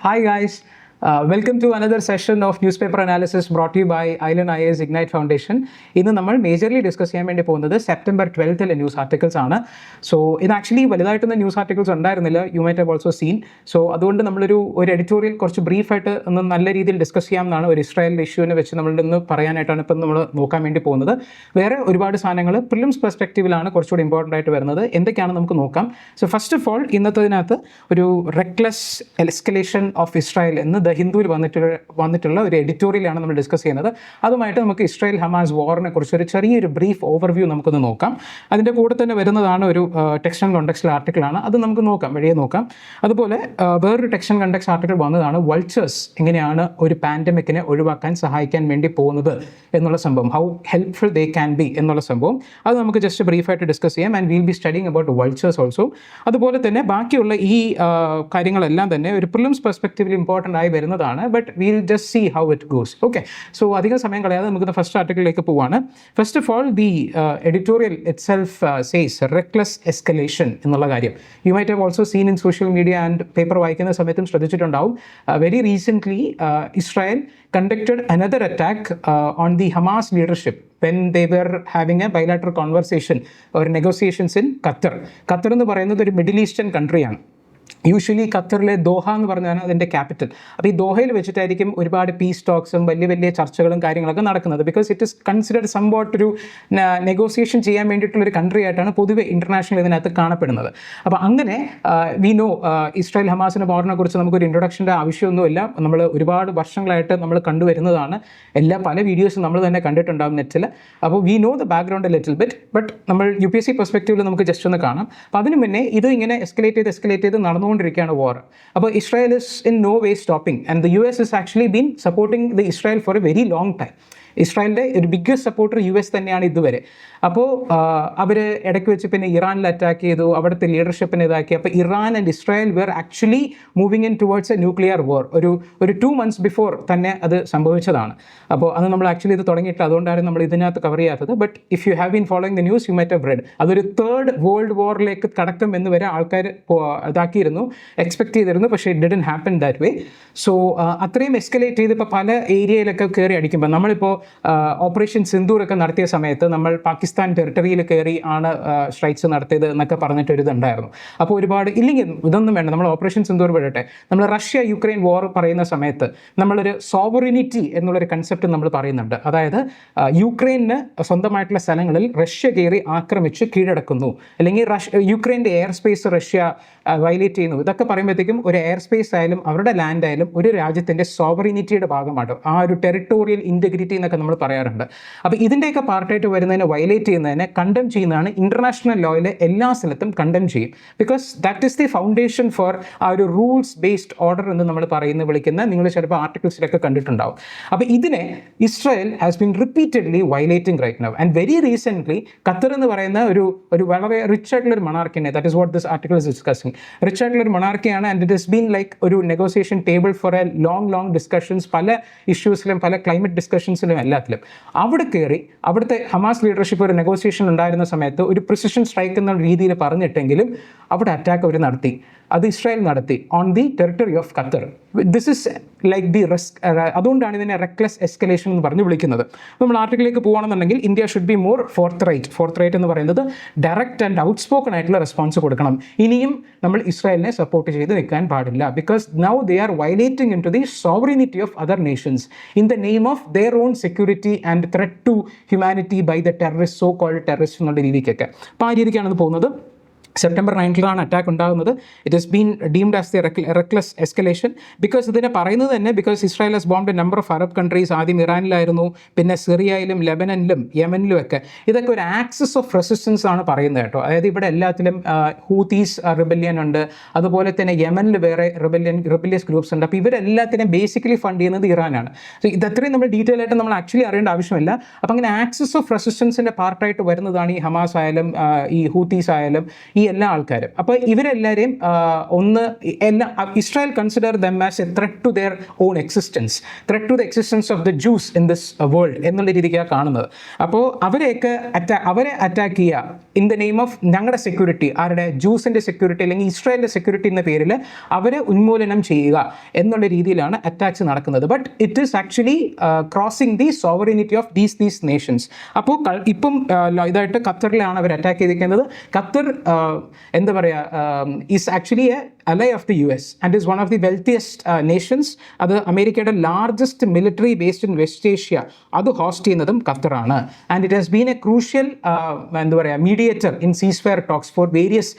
Hi guys, welcome to another session of newspaper analysis brought to you by Island IAS Ignite Foundation. ഇന്ന് നമ്മൾ majorly discuss ചെയ്യാൻ വേണ്ടി പോകുന്നത് September 12th news articles ആണ്. So ഇത് actually വലുതായിട്ടൊന്നും news articles ഉണ്ടായിരുന്നില്ല, U might have also scene. So അതുകൊണ്ട് നമ്മളൊരു എഡിറ്റോറിയൽ കുറച്ച് ബ്രീഫായിട്ട് ഒന്ന് നല്ല രീതിയിൽ ഡിസ്കസ് ചെയ്യാമെന്നാണ് ഒരു ഇസ്രായേൽ ഇഷ്യൂവിനെ വെച്ച് നമ്മളുടെ ഇന്ന് പറയാനായിട്ടാണ് ഇപ്പം നമ്മൾ നോക്കാൻ വേണ്ടി പോകുന്നത്. വേറെ ഒരുപാട് സാധനങ്ങൾ പ്രിലിംസ് പെർസ്പെക്റ്റീവിലാണ് കുറച്ചുകൂടി ഇമ്പോർട്ടൻ്റ് ആയിട്ട് വരുന്നത്. എന്തൊക്കെയാണ് നമുക്ക് നോക്കാം. സോ ഫസ്റ്റ് ഓഫ് ഓൾ ഇന്നത്തതിനകത്ത് ഒരു റെക്ലെസ് എസ്കലേഷൻ ഓഫ് ഇസ്രായേൽ എന്ന് ദ ഹിന്ദുവിൽ വന്നിട്ടുള്ള ഒരു എഡിറ്റോറിയലാണ് നമ്മൾ ഡിസ്കസ് ചെയ്യുന്നത്. അതുമായിട്ട് നമുക്ക് ഇസ്രായേൽ ഹമാസ് വാറിനെ കുറിച്ച് ഒരു ചെറിയൊരു ബ്രീഫ് ഓവർവ്യൂ നമുക്കൊന്ന് നോക്കാം. അതിൻ്റെ കൂടെ തന്നെ വരുന്നതാണ് ഒരു ടെക്സ്റ്റ് ആൻഡ് കോണ്ടെക്സ്റ്റ് ആർട്ടിക്കിളാണ്, അത് നമുക്ക് നോക്കാം, വഴിയെ നോക്കാം. അതുപോലെ വേറൊരു ടെക്സ്റ്റ് ആൻഡ് കോണ്ടെക്സ്റ്റ് ആർട്ടിക്കിൾ വന്നതാണ് വൾച്ചേഴ്സ് എങ്ങനെയാണ് ഒരു പാൻഡമിക്കിനെ ഒഴിവാക്കാൻ സഹായിക്കാൻ വേണ്ടി പോകുന്നത് എന്നുള്ള സംഭവം, how helpful they can be എന്നുള്ള സംഭവം. അത് നമുക്ക് ജസ്റ്റ് ബ്രീഫായിട്ട് ഡിസ്കസ് ചെയ്യാം. And will be studying about vultures also. അതുപോലെ തന്നെ ബാക്കിയുള്ള ഈ കാര്യങ്ങളെല്ലാം തന്നെ ഒരു പ്രിലിംസ് പെർസ്പെക്റ്റീവിൽ ഇമ്പോർട്ടൻ്റ് ആയി വരുന്നതാണ്. But we'll just see how it goes. Okay, so അധികം സമയം കളയാതെ നമുക്ക് ഫസ്റ്റ് ആർട്ടിക്കിളിലേക്ക് പോവാണ്. First of all the editorial itself says reckless escalation എന്നുള്ള കാര്യം you might have also seen in social media and paper വായിക്കുന്ന സമയത്തും ശ്രദ്ധിച്ചിട്ടുണ്ടാവും. Very recently Israel conducted another attack on the Hamas leadership when they were having a bilateral conversation or negotiations in Qatar. Qatar എന്ന് പറയുന്നത് ഒരു middle eastern കൺട്രിയാണ്. Usually ഖത്തറിലെ Doha എന്ന് പറഞ്ഞാണ് അതിൻ്റെ ക്യാപിറ്റൽ. അപ്പോൾ ഈ ദോഹയിൽ വെച്ചിട്ടായിരിക്കും ഒരുപാട് പീസ് ടോക്സും വലിയ വലിയ ചർച്ചകളും കാര്യങ്ങളൊക്കെ നടക്കുന്നത്. Because it is considered somewhat ഒരു നെഗോസിയേഷൻ ചെയ്യാൻ വേണ്ടിയിട്ടുള്ളൊരു കൺട്രി ആയിട്ടാണ് പൊതുവെ ഇൻ്റർനാഷണൽ ഇതിനകത്ത് കാണപ്പെടുന്നത്. അപ്പോൾ അങ്ങനെ വി നോ ഇസ്രായേൽ ഹമാസിൻ്റെ വാറിനെ കുറിച്ച് നമുക്കൊരു ഇൻട്രൊഡക്ഷൻ്റെ ആവശ്യമൊന്നുമില്ല. നമ്മൾ ഒരുപാട് വർഷങ്ങളായിട്ട് നമ്മൾ കണ്ടുവരുന്നതാണ്. പല വീഡിയോസും നമ്മൾ തന്നെ കണ്ടിട്ടുണ്ടാകും നെറ്റിൽ. അപ്പോൾ V know the background little bit. But നമ്മൾ UPSC പെർസ്പെക്റ്റീവിൽ നമുക്ക് ജസ്റ്റ് ഒന്ന് കാണാം. അപ്പോൾ അതിന് മുന്നേ ഇത് ഇങ്ങനെ എസ്കലേറ്റ് ചെയ്ത് നടന്നുകൊണ്ടിരിക്കുകയാണ് വാർ. അപ്പോൾ Israel is in no way stopping and the US is actually been supporting the Israel for a very long time. ഇസ്രായേലിൻ്റെ ഒരു ബിഗ്ഗസ്റ്റ് സപ്പോർട്ടർ US തന്നെയാണ് ഇതുവരെ. അപ്പോൾ അവർ ഇടയ്ക്ക് വെച്ച് പിന്നെ ഇറാനിൽ അറ്റാക്ക് ചെയ്തു, അവിടുത്തെ ലീഡർഷിപ്പിനെ ഇതാക്കി. അപ്പോൾ Iran and Israel were actually moving in towards a nuclear war. ഒരു 2 months ബിഫോർ തന്നെ അത് സംഭവിച്ചതാണ്. അപ്പോൾ അത് നമ്മൾ ആക്ച്വലി ഇത് തുടങ്ങിയിട്ട് അതുകൊണ്ടാണ് നമ്മൾ ഇതിനകത്ത് കവർ ചെയ്യാത്തത്. But if you have been following the news U might have red അതൊരു 3rd വേൾഡ് വാറിലേക്ക് കടക്കും എന്ന് വരെ ആൾക്കാർ ഇതാക്കിയിരുന്നു, എക്സ്പെക്ട് ചെയ്തിരുന്നു. പക്ഷേ it didn't happen that way. So അത്രയും എസ്കലേറ്റ് ചെയ്ത് ഇപ്പോൾ പല ഏരിയയിലൊക്കെ കയറി അടിക്കുമ്പോൾ നമ്മളിപ്പോൾ ഓപ്പറേഷൻ സിന്ദൂർ ഒക്കെ നടത്തിയ സമയത്ത് നമ്മൾ പാകിസ്ഥാൻ ടെറിട്ടറിയിൽ കയറി ആണ് സ്ട്രൈക്സ് നടത്തിയത് എന്നൊക്കെ പറഞ്ഞിട്ടൊരിതുണ്ടായിരുന്നു. അപ്പോൾ ഒരുപാട് ഇല്ലെങ്കിൽ ഇതൊന്നും വേണ്ട, നമ്മൾ ഓപ്പറേഷൻ സിന്ദൂർ വിടട്ടെ. നമ്മൾ റഷ്യ യുക്രൈൻ വാർ പറയുന്ന സമയത്ത് നമ്മളൊരു സോവറിനിറ്റി എന്നുള്ളൊരു കൺസെപ്റ്റ് നമ്മൾ പറയുന്നുണ്ട്. അതായത് യുക്രൈന് സ്വന്തമായിട്ടുള്ള സ്ഥലങ്ങളിൽ റഷ്യ കയറി ആക്രമിച്ച് കീഴടക്കുന്നു, അല്ലെങ്കിൽ യുക്രൈൻ്റെ എയർ സ്പേസ് റഷ്യ വയലേറ്റ് ചെയ്യുന്നു. ഇതൊക്കെ പറയുമ്പോഴത്തേക്കും ഒരു എയർ സ്പേസ് ആയാലും അവരുടെ ലാൻഡ് ആയാലും ഒരു രാജ്യത്തിൻ്റെ സോവറിനിറ്റിയുടെ ഭാഗമാണ്. ആ ഒരു ടെറിട്ടോറിയൽ ഇൻറ്റഗ്രിറ്റി എന്നൊക്കെ നമ്മൾ പറയാറുണ്ട്. അപ്പോൾ ഇതിൻ്റെയൊക്കെ പാർട്ടായിട്ട് വരുന്നതിനെ വയലേറ്റ് ചെയ്യുന്നതിനെ കണ്ടം ചെയ്യുന്നതാണ് ഇൻ്റർനാഷണൽ ലോയിലെ എല്ലാ സ്ഥലത്തും കണ്ടം ചെയ്യും. Because that is the foundation four ആ ഒരു റൂൾസ് ബേസ്ഡ് ഓർഡർ എന്ന് നമ്മൾ വിളിക്കുന്ന നിങ്ങൾ ചിലപ്പോൾ ആർട്ടിക്കിൾസിലൊക്കെ കണ്ടിട്ടുണ്ടാവും. അപ്പോൾ ഇതിനെ Israel has been repeatedly violating right now. And very recently Qatar എന്ന് പറയുന്ന ഒരു വളരെ റിച്ച് ആയിട്ടുള്ളൊരു മൊണാർക്കിനെ, that is what this article is discussing, rich ആയിട്ടുള്ളൊരു മൊണാർക്കിയാണ്. And it has been like ഒരു negotiation table for a long discussions, പല ഇഷ്യൂസിലും പല ക്ലൈമറ്റ് ഡിസ്കഷൻസിലും എല്ലാത്തിലും. അവിടെ കയറി അവിടുത്തെ ഹമാസ് ലീഡർഷിപ്പ് ഒരു നെഗോസിയേഷൻ ഉണ്ടായിരുന്ന സമയത്ത് ഒരു പ്രിസിഷൻ സ്ട്രൈക്ക് എന്ന രീതിയിൽ പറഞ്ഞിട്ടെങ്കിലും അവിടെ അറ്റാക്ക് അവർ നടത്തി. അത് ഇസ്രായേൽ നടത്തി on the territory of Qatar. This is like the risk. അതുകൊണ്ടാണ് ഇതിനെ റെക്ലെസ് എസ്കലേഷൻ എന്ന് പറഞ്ഞ് വിളിക്കുന്നത്. നമ്മൾ ആർട്ടിക്കിളിലേക്ക് പോകുകയാണെന്നുണ്ടെങ്കിൽ India should be more forth എന്ന് പറയുന്നത് ഡയറക്റ്റ് ആൻഡ് ഔട്ട് സ്പോക്കൺ ആയിട്ടുള്ള റെസ്പോൺസ് കൊടുക്കണം. ഇനിയും നമ്മൾ ഇസ്രായേലിനെ സപ്പോർട്ട് ചെയ്ത് നിൽക്കാൻ പാടില്ല. Because now they are violating into the sovereignty of other nations in the name of their own security and threat to humanity by the terrorist, so called terrorist എന്നുള്ള രീതിക്കൊക്കെ. അപ്പോൾ ആ രീതിക്കാണ് ഇത് പോകുന്നത്. സെപ്റ്റംബർ 9 അറ്റാക്ക് ഉണ്ടാകുന്നത്. It has been deemed as the reckless escalation. Because ഇതിനെ പറയുന്നത് തന്നെ because Israel has bomb a number of Arab countries. ആദ്യം ഇറാനിലായിരുന്നു, പിന്നെ സിറിയയിലും ലെബനനിലും യമനിലും ഒക്കെ. ഇതൊക്കെ ഒരു ആക്സിസ് ഓഫ് റെസിസ്റ്റൻസ് ആണ് പറയുന്നത് കേട്ടോ. അതായത് ഇവിടെ എല്ലാത്തിലും ഹൂതീസ് റിബല്യൻ ഉണ്ട്, അതുപോലെ തന്നെ യമനിൽ വേറെ റിബല്യസ് ഗ്രൂപ്പ്സ് ഉണ്ട്. അപ്പോൾ ഇവരെല്ലാത്തിനും ബേസിക്കലി ഫണ്ട് ചെയ്യുന്നത് ഇറാനാണ്. സോ ഇതത്രയും നമ്മൾ ഡീറ്റെയിൽ ആയിട്ട് നമ്മൾ ആക്ച്വലി അറിയേണ്ട ആവശ്യമില്ല. അപ്പോൾ അങ്ങനെ ആക്സിസ് ഓഫ് റെസിസ്റ്റൻസിൻ്റെ പാർട്ടായിട്ട് വരുന്നതാണ് ഈ ഹമാസ് ആയാലും ഈ ഹൂതീസ് ആയാലും ഈ എല്ലാ ആൾക്കാരും. അപ്പോൾ ഇവരെല്ലാവരെയും Israel consider them as a threat to their own existence, threat to the existence of the Jews in this world എന്നുള്ള രീതിക്കാണ് കാണുന്നത്. അപ്പോൾ അവരെ അറ്റാക്ക് ചെയ്യുക ഇൻ ദ നെയിം ഓഫ് ഞങ്ങളുടെ സെക്യൂരിറ്റി, ആരുടെ ജൂസിൻ്റെ സെക്യൂരിറ്റി അല്ലെങ്കിൽ ഇസ്രായേലിൻ്റെ സെക്യൂരിറ്റി എന്ന പേരിൽ അവരെ ഉന്മൂലനം ചെയ്യുക എന്നുള്ള രീതിയിലാണ് അറ്റാക്സ് നടക്കുന്നത്. But it is actually crossing the sovereignty of these Nations. അപ്പോൾ ഇപ്പം ഇതായിട്ട് ഖത്തറിലാണ് അവർ അറ്റാക്ക് ചെയ്തിരിക്കുന്നത്. ഖത്തർ എന്താ പറയുക is actually A ally of the US and is one of the wealthiest nations. അത് അമേരിക്കയുടെ largest military based in West Asia അത് host ചെയ്യുന്നതും ഖത്തറാണ്. And it has been a crucial എന്താ പറയുക mediator in ceasefire talks for various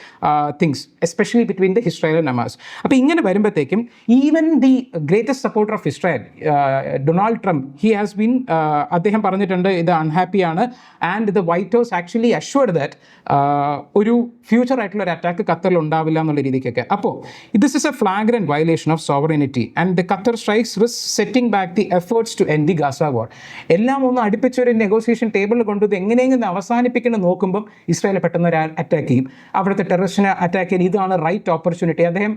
things especially between the Israel and Hamas. അപ്പോൾ ഇങ്ങനെ വരുമ്പോഴത്തേക്കും even the greatest supporter of Israel Donald Trump അദ്ദേഹം പറഞ്ഞിട്ടുണ്ട് ഇത് അൺഹാപ്പിയാണ്. And the White House actually assured that ഒരു ഫ്യൂച്ചർ ആയിട്ടുള്ള ഒരു അറ്റാക്ക് ഖത്തറിൽ ഉണ്ടാവില്ല എന്നുള്ള രീതിക്കൊക്കെ. അപ്പോൾ this is a flagrant violation of sovereignty and the Qatar strikes risk setting back the efforts to end the Gaza war. എല്ലാം ഒന്ന് അടുപ്പിച്ചൊരു നെഗോസിയേഷൻ ടേബിളിൽ കൊണ്ടുവന്ന് എങ്ങനെയെങ്കിലും അവസാനിപ്പിക്കണം നോക്കുമ്പം ഇസ്രായേൽ പെട്ടെന്ന് ഒരു അറ്റാക്ക് ചെയ്യും, അവിടുത്തെ ടെററിസ്റ്റിനെ അറ്റാക്ക് ചെയ്യും. ഇതാണ് റൈറ്റ് ഓപ്പർച്യൂണിറ്റി. അദ്ദേഹം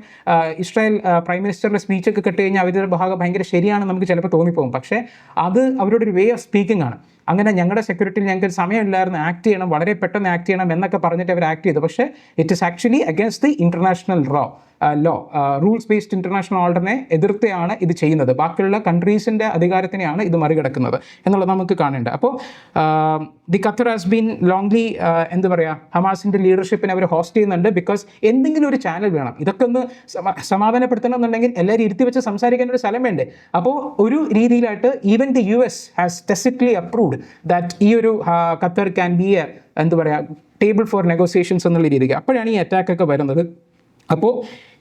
ഇസ്രായേൽ പ്രൈം മിനിസ്റ്ററുടെ സ്പീച്ചൊക്കെ കേട്ട് കഴിഞ്ഞാൽ അവരുടെ ഭാഗം ഭയങ്കര ശരിയാണെന്ന് നമുക്ക് ചിലപ്പോൾ തോന്നിപ്പോകും. പക്ഷേ അത് അവരുടെ ഒരു വേ ഓഫ് സ്പീക്കിംഗ് ആണ്. അങ്ങനെ ഞങ്ങളുടെ സെക്യൂരിറ്റിയിൽ ഞങ്ങൾക്ക് സമയമില്ലായിരുന്നു, ആക്ട് ചെയ്യണം, വളരെ പെട്ടെന്ന് ആക്ട് ചെയ്യണം എന്നൊക്കെ പറഞ്ഞിട്ട് അവർ ആക്ട് ചെയ്തു. പക്ഷേ it is actually against the international law rules based international ഓർഡറിനെ എതിർത്തിയാണ് ഇത് ചെയ്യുന്നത്. ബാക്കിയുള്ള കൺട്രീസിൻ്റെ അധികാരത്തിനെയാണ് ഇത് മറികടക്കുന്നത് എന്നുള്ളത് നമുക്ക് കാണേണ്ടത്. അപ്പോൾ the Qatar has been lonely എന്താ പറയുക ഹമാസിൻ്റെ ലീഡർഷിപ്പിനെ അവർ ഹോസ്റ്റ് ചെയ്യുന്നുണ്ട്. ബിക്കോസ് എന്തെങ്കിലും ഒരു ചാനൽ വേണം, ഇതൊക്കെ ഒന്ന് സമാധാനപ്പെടുത്തണം എന്നുണ്ടെങ്കിൽ എല്ലാവരും ഇരുത്തി വെച്ച് സംസാരിക്കാൻ ഒരു സ്ഥലം വേണ്ടേ. അപ്പോൾ ഒരു രീതിയിലായിട്ട് even the US has tacitly approved that ഈ ഒരു ഖത്തർ ക്യാൻ ബി എ എന്താ പറയുക ടേബിൾ ഫോർ നെഗോസിയേഷൻസ് എന്നുള്ള രീതിക്ക്. അപ്പോഴാണ് ഈ അറ്റാക്കൊക്കെ വരുന്നത്. അപ്പോൾ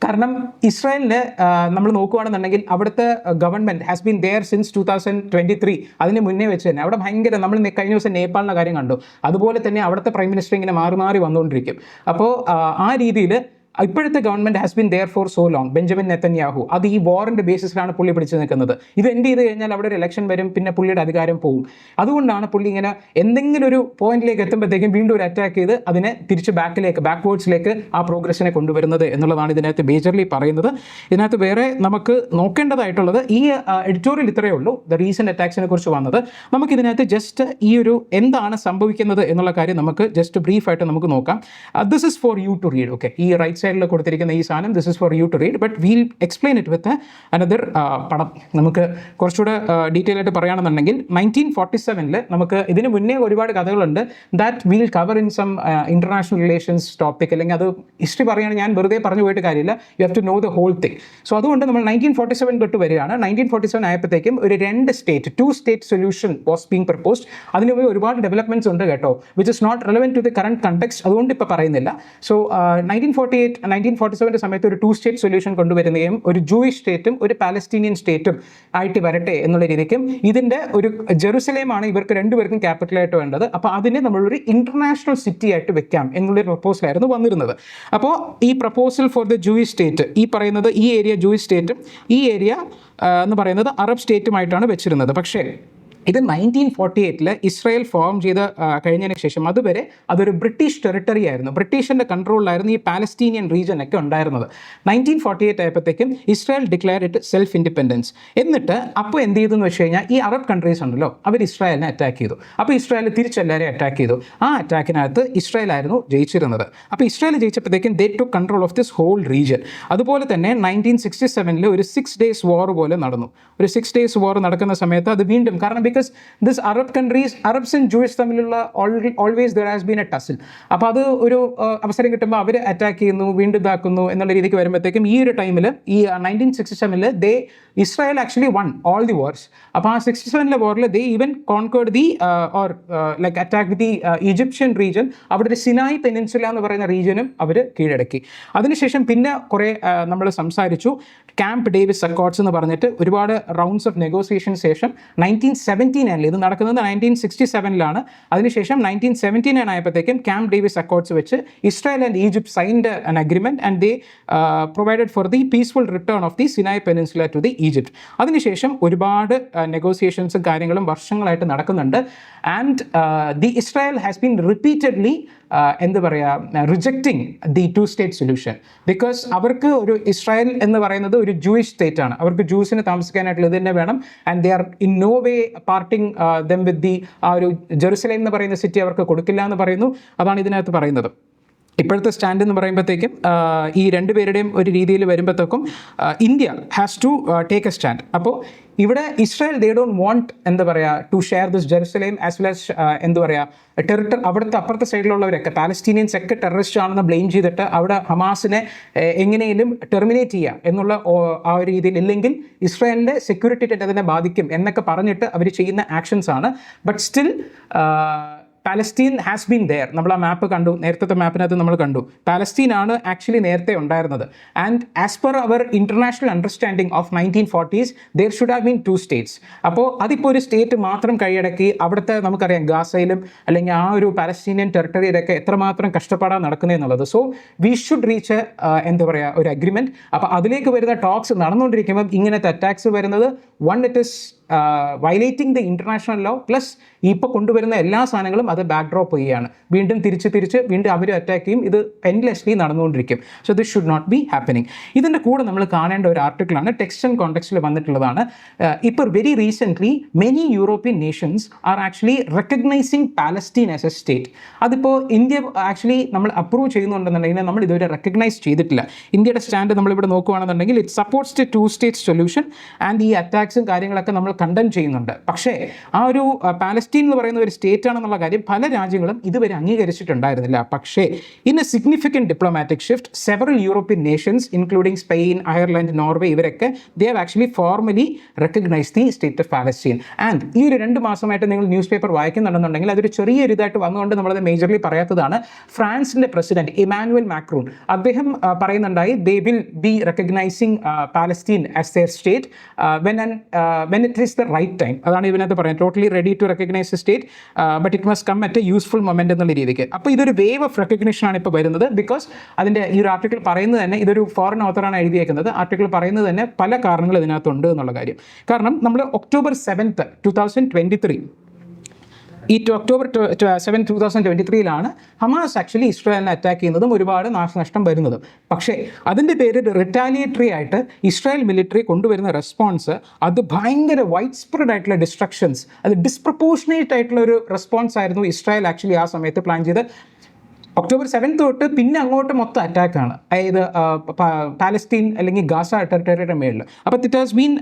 കാരണം ഇസ്രായേലിന് നമ്മൾ നോക്കുകയാണെന്നുണ്ടെങ്കിൽ അവിടുത്തെ government has been there since 2023. അതിന് മുന്നേ വെച്ച് തന്നെ അവിടെ ഭയങ്കര നമ്മൾ കഴിഞ്ഞ ദിവസം നേപ്പാളിൻ്റെ കാര്യം കണ്ടു, അതുപോലെ തന്നെ അവിടുത്തെ പ്രൈം മിനിസ്റ്റർ ഇങ്ങനെ മാറി മാറി വന്നുകൊണ്ടിരിക്കും. അപ്പോൾ ആ രീതിയിൽ ഇപ്പോഴത്തെ government has been there for so long. Benjamin Netanyahu അത് ഈ വാറിൻ്റെ ബേസിസിലാണ് പുള്ളി പിടിച്ചു നിൽക്കുന്നത്. ഇത് എൻഡ് ചെയ്ത് കഴിഞ്ഞാൽ അവിടെ ഒരു ഇലക്ഷൻ വരും, പിന്നെ പുള്ളിയുടെ അധികാരം പോകും. അതുകൊണ്ടാണ് പുള്ളി ഇങ്ങനെ എന്തെങ്കിലും ഒരു പോയിന്റിലേക്ക് എത്തുമ്പോഴത്തേക്കും വീണ്ടും ഒരു അറ്റാക്ക് ചെയ്ത് അതിനെ തിരിച്ച് ബാക്ക്വേർഡ്സിലേക്ക് ആ പ്രോഗ്രസ്സിനെ കൊണ്ടുവരുന്നത് എന്നുള്ളതാണ് ഇതിനകത്ത് മേജർലി പറയുന്നത്. ഇതിനകത്ത് വേറെ നമുക്ക് നോക്കേണ്ടതായിട്ടുള്ളത് ഈ എഡിറ്റോറിയൽ ഇത്രയേ ഉള്ളൂ, ദ റീസെൻറ്റ് അറ്റാക്സിനെ കുറിച്ച് വന്നത്. നമുക്കിതിനകത്ത് ജസ്റ്റ് ഈ ഒരു എന്താണ് സംഭവിക്കുന്നത് എന്നുള്ള കാര്യം നമുക്ക് ജസ്റ്റ് ബ്രീഫായിട്ട് നമുക്ക് നോക്കാം. This is for you to read. Okay, ഈ റൈറ്റ് സൈഡിൽ കൊടുത്തിരിക്കുന്ന ഈ സാധനം this is for you to read, but we'll explain it with another പടം. നമുക്ക് കുറച്ചുകൂടെ ഡീറ്റെയിൽ ആയിട്ട് പറയുകയാണെന്നുണ്ടെങ്കിൽ 1947 നമുക്ക് ഇതിന് മുന്നേ ഒരുപാട് കഥകളുണ്ട് that we'll cover in some international relations topic. അല്ലെങ്കിൽ അത് ഹിസ്റ്ററി പറയുകയാണ്, ഞാൻ വെറുതെ പറഞ്ഞു പോയിട്ട് കാര്യമില്ല, you have to know the whole thing. So അതുകൊണ്ട് നമ്മൾ 1947 തൊട്ട് വരികയാണ്. 1947 ആയപ്പോഴത്തേക്കും ഒരു 2 state solution was being proposed. അതിന് ഒരുപാട് ഡെവലപ്മെൻറ്റ്സ് ഉണ്ട് കേട്ടോ, which is not relevant to the current context, അതുകൊണ്ട് ഇപ്പോൾ പറയുന്നില്ല. സോ 1947 സമയത്ത് ഒരു 2 സ്റ്റേറ്റ് സൊല്യൂഷൻ കൊണ്ടുവരുന്നതും ഒരു ജൂയിഷ് സ്റ്റേറ്റും ഒരു പാലസ്തീനിയൻ സ്റ്റേറ്റും ആയിട്ട് വരട്ടെ എന്നുള്ള രീതിക്കും ഇതിൻ്റെ ഒരു ജെറുസലേമാണ് ഇവർക്ക് രണ്ടുപേർക്കും ക്യാപിറ്റലായിട്ട് വേണ്ടത്. അപ്പോൾ അതിനെ നമ്മളൊരു ഇൻ്റർനാഷണൽ സിറ്റി ആയിട്ട് വെക്കാം എന്നുള്ളൊരു പ്രപ്പോസലായിരുന്നു വന്നിരുന്നത്. അപ്പോൾ ഈ proposal for the Jewish state, ഈ പറയുന്നത് ഈ ഏരിയ ജൂയിഷ് സ്റ്റേറ്റും ഈ ഏരിയ എന്ന് പറയുന്നത് അറബ് സ്റ്റേറ്റുമായിട്ടാണ് വെച്ചിരുന്നത്. പക്ഷേ ഇത് 1948 ഇസ്രായേൽ ഫോം ചെയ്ത് കഴിഞ്ഞതിന് ശേഷം അതുവരെ അതൊരു ബ്രിട്ടീഷ് ടെറിട്ടറി ആയിരുന്നു, ബ്രിട്ടീഷിൻ്റെ കൺട്രോളിലായിരുന്നു ഈ പാലസ്തീനിയൻ റീജിയനൊക്കെ ഉണ്ടായിരുന്നത്. 1948 ആയപ്പോഴത്തേക്കും Israel declare it self independence. എന്നിട്ട് അപ്പോൾ എന്ത് ചെയ്തെന്ന് വെച്ച് കഴിഞ്ഞാൽ ഈ അറബ് കൺട്രീസ് ഉണ്ടല്ലോ അവർ ഇസ്രായേലിനെ അറ്റാക്ക് ചെയ്തു. അപ്പോൾ ഇസ്രായേൽ തിരിച്ചെല്ലാവരെയും അറ്റാക്ക് ചെയ്തു. ആ അറ്റാക്കിനകത്ത് ഇസ്രായേലായിരുന്നു ജയിച്ചിരുന്നത്. അപ്പോൾ ഇസ്രായേൽ ജയിച്ചപ്പോഴത്തേക്കും they took control of this whole region. അതുപോലെ തന്നെ 1967 ഒരു 6 days വാർ പോലെ നടന്നു. ഒരു 6 days വാർ നടക്കുന്ന സമയത്ത് അത് വീണ്ടും കാരണം because this Arab countries, Arabs and Jewish തമ്മിലുള്ള always there has been a tussle. അപ്പോൾ അത് ഒരു അവസരം കിട്ടുമ്പോൾ അവർ അറ്റാക്ക് ചെയ്യുന്നു, വീണ്ടും ഇതാക്കുന്നു എന്നുള്ള രീതിക്ക് വരുമ്പോഴത്തേക്കും ഈ ഒരു ടൈമിൽ ഈ 1967 Israel actually won all the wars. അപ്പോൾ ആ 67 വാറിൽ they even conquered the or like attack the Egyptian region. അവിടെ ഒരു സിനായി പെനിൻസുല എന്ന് പറയുന്ന റീജിയനും അവർ കീഴടക്കി. അതിനുശേഷം പിന്നെ കുറേ നമ്മൾ സംസാരിച്ചു. ക്യാമ്പ് ഡേവിസ് അക്കോർഡ്സ് എന്ന് പറഞ്ഞിട്ട് ഒരുപാട് റൗണ്ട്സ് ഓഫ് നെഗോസിയേഷൻ ശേഷം 1979 ഇത് നടക്കുന്നത് 1967 അതിനുശേഷം 1979 ആയപ്പോഴത്തേക്കും ക്യാമ്പ് ഡേവിസ് അക്കോർഡ്സ് വെച്ച് Israel and Egypt signed an agreement and they provided for the peaceful return of the Sinai peninsula to the Egypt. അതിനുശേഷം ഒരുപാട് നെഗോസിയേഷൻസും കാര്യങ്ങളും വർഷങ്ങളായിട്ട് നടക്കുന്നുണ്ട്. And the Israel has been repeatedly എന്താ പറയുക rejecting the two state solution. Because അവർക്ക് ഒരു ഇസ്രായേൽ എന്ന് പറയുന്നത് ഒരു ജൂയിഷ് സ്റ്റേറ്റ് ആണ്, അവർക്ക് ജൂസിന് താമസിക്കാനായിട്ടുള്ള ഇത് തന്നെ വേണം. And they are in no way parting them with the ആ ഒരു ജെറുസലേം എന്ന് പറയുന്ന സിറ്റി അവർക്ക് കൊടുക്കില്ല എന്ന് പറയുന്നു. അതാണ് ഇതിനകത്ത് പറയുന്നത്. ഇപ്പോഴത്തെ സ്റ്റാൻഡ് എന്ന് പറയുമ്പോഴത്തേക്കും ഈ രണ്ടുപേരുടെയും ഒരു രീതിയിൽ വരുമ്പോഴത്തേക്കും India has to take a stand. അപ്പോൾ ഇവിടെ ഇസ്രായേൽ ദേ ഡോണ്ട് വാണ്ട് എന്താ പറയുക to share this Jerusalem as well as എന്താ പറയുക അവിടുത്തെ അപ്പുറത്തെ സൈഡിലുള്ളവരൊക്കെ പാലസ്റ്റീനിയൻസ് ഒക്കെ ടെററിസ്റ്റ് ആണെന്ന് ബ്ലെയിം ചെയ്തിട്ട് അവിടെ ഹമാസിനെ എങ്ങനെയും ടെർമിനേറ്റ് ചെയ്യുക എന്നുള്ള ആ ഒരു രീതിയിൽ, ഇല്ലെങ്കിൽ ഇസ്രായേലിൻ്റെ സെക്യൂരിറ്റി അതിനെ ബാധിക്കും എന്നൊക്കെ പറഞ്ഞിട്ട് അവർ ചെയ്യുന്ന ആക്ഷൻസ് ആണ്. But still Palestine has been there. നമ്മൾ ആ മാപ്പ് കണ്ടു, നേരത്തെ മാപ്പിനകത്ത് നമ്മൾ കണ്ടു പാലസ്റ്റീൻ ആണ് ആക്ച്വലി നേരത്തെ ഉണ്ടായിരുന്നത്. ആൻഡ് ആസ് പെർ അവർ international understanding of 1940s there should have been 2 states. അപ്പോൾ അതിപ്പോൾ ഒരു സ്റ്റേറ്റ് മാത്രം കൈയടക്കി അവിടുത്തെ നമുക്കറിയാം ഗാസയിലും അല്ലെങ്കിൽ ആ ഒരു പാലസ്റ്റീനിയൻ ടെറിട്ടറിയിലൊക്കെ എത്രമാത്രം കഷ്ടപ്പാടാണ് നടക്കുന്നത് എന്നുള്ളത്. സോ വി ഷുഡ് റീച്ച് എന്താ പറയുക ഒരു അഗ്രിമെൻറ്റ്. അപ്പോൾ അതിലേക്ക് വരുന്ന ടോക്സ് നടന്നുകൊണ്ടിരിക്കുമ്പം ഇങ്ങനത്തെ അറ്റാക്സ് വരുന്നത് it is violating the international law, plus ഇപ്പോൾ കൊണ്ടുവരുന്ന എല്ലാ സാധനങ്ങളും അത് ബാക്ക് ഡ്രോപ്പ് ചെയ്യുകയാണ്. വീണ്ടും വീണ്ടും അവർ അറ്റാക്ക് ചെയ്യും. ഇത് എൻഡ്ലെസ്ലി നടന്നുകൊണ്ടിരിക്കും. So this should not be happening. ഇതിൻ്റെ കൂടെ നമ്മൾ കാണേണ്ട ഒരു ആർട്ടിക്കിളാണ്, ടെക്സ്റ്റ് ആൻഡ് കോണ്ടെക്സ്റ്റിൽ വന്നിട്ടുള്ളതാണ്. ഇപ്പോൾ very recently many European nations are actually recognising Palestine as A state. അതിപ്പോൾ ഇന്ത്യ ആക്ച്വലി നമ്മൾ അപ്രൂവ് ചെയ്യുന്നുണ്ടെന്നുണ്ടെങ്കിൽ നമ്മൾ ഇതുവരെ റെക്കഗ്നൈസ് ചെയ്തിട്ടില്ല. ഇന്ത്യയുടെ സ്റ്റാൻഡ് നമ്മളിവിടെ നോക്കുകയാണെന്നുണ്ടെങ്കിൽ it supports the 2 state solution and ഈ അറ്റാക്സും കാര്യങ്ങളൊക്കെ നമ്മൾ കണ്ടം ചെയ്യുന്നുണ്ട്. പക്ഷേ ആ ഒരു പാലസ്റ്റീൻ എന്ന് പറയുന്ന ഒരു സ്റ്റേറ്റ് ആണെന്നുള്ള കാര്യം പല രാജ്യങ്ങളും ഇതുവരെ അംഗീകരിച്ചിട്ടുണ്ടായിരുന്നില്ല. പക്ഷേ in a significant diplomatic shift several European nations including Spain, Ireland, Norway ഇവരൊക്കെ they have actually formally recognise the state of Palestine. And ഈ ഒരു 2 മാസമായിട്ട് നിങ്ങൾ ന്യൂസ് പേപ്പർ വായിക്കുന്നുണ്ടെന്നുണ്ടെങ്കിൽ അതൊരു ചെറിയൊരു ഇതായിട്ട് വന്നുകൊണ്ട് നമ്മളത് മേജർലി പറയാത്തതാണ്. ഫ്രാൻസിൻ്റെ പ്രസിഡന്റ് ഇമാനുവൽ മാക്രോൺ അദ്ദേഹം പറയുന്നുണ്ടായി they will be recognising Palestine as their state when it is the right time. അതാണ് ഇതിനകത്ത് പറയുന്നത്. Totally ready to recognise a state but it must come at a useful moment എന്നുള്ള രീതിക്ക്. അപ്പോൾ ഇതൊരു wave of recognition ആണ് ഇപ്പോൾ വരുന്നത്. ബിക്കോസ് അതിൻ്റെ ഈ ഒരു ആർട്ടിക്കിൾ പറയുന്നത് തന്നെ ഇതൊരു ഫോറിൻ ഓത്തറാണ് എഴുതിയേക്കുന്നത്. ആർട്ടിക്കിൾ പറയുന്നത് തന്നെ പല കാരണങ്ങൾ ഇതിനകത്തുണ്ട് എന്നുള്ള കാര്യം. കാരണം നമ്മൾ October 7th 2023 ഈ October 7, 2023 ഹമാസ് ആക്ച്വലി ഇസ്രായേലിനെ അറ്റാക്ക് ചെയ്യുന്നതും ഒരുപാട് നാശനഷ്ടം വരുന്നതും. പക്ഷേ അതിൻ്റെ പേരിൽ റിറ്റാലിയേറ്ററി ആയിട്ട് ഇസ്രായേൽ മിലിറ്ററി കൊണ്ടുവരുന്ന റെസ്പോൺസ് അത് ഭയങ്കര വൈഡ് സ്പ്രെഡ് ആയിട്ടുള്ള ഡിസ്ട്രക്ഷൻസ്, അത് ഡിസ്പ്രപ്പോർഷനേറ്റ് ആയിട്ടുള്ള ഒരു റെസ്പോൺസ് ആയിരുന്നു ഇസ്രായേൽ ആക്ച്വലി ആ സമയത്ത് പ്ലാൻ ചെയ്ത്. October 7th തൊട്ട് പിന്നെ അങ്ങോട്ട് മൊത്തം അറ്റാക്കാണ്, അതായത് പാലസ്റ്റീൻ അല്ലെങ്കിൽ ഗാസ ടെറിട്ടറിയുടെ മേളിൽ. അപ്പോൾ it has been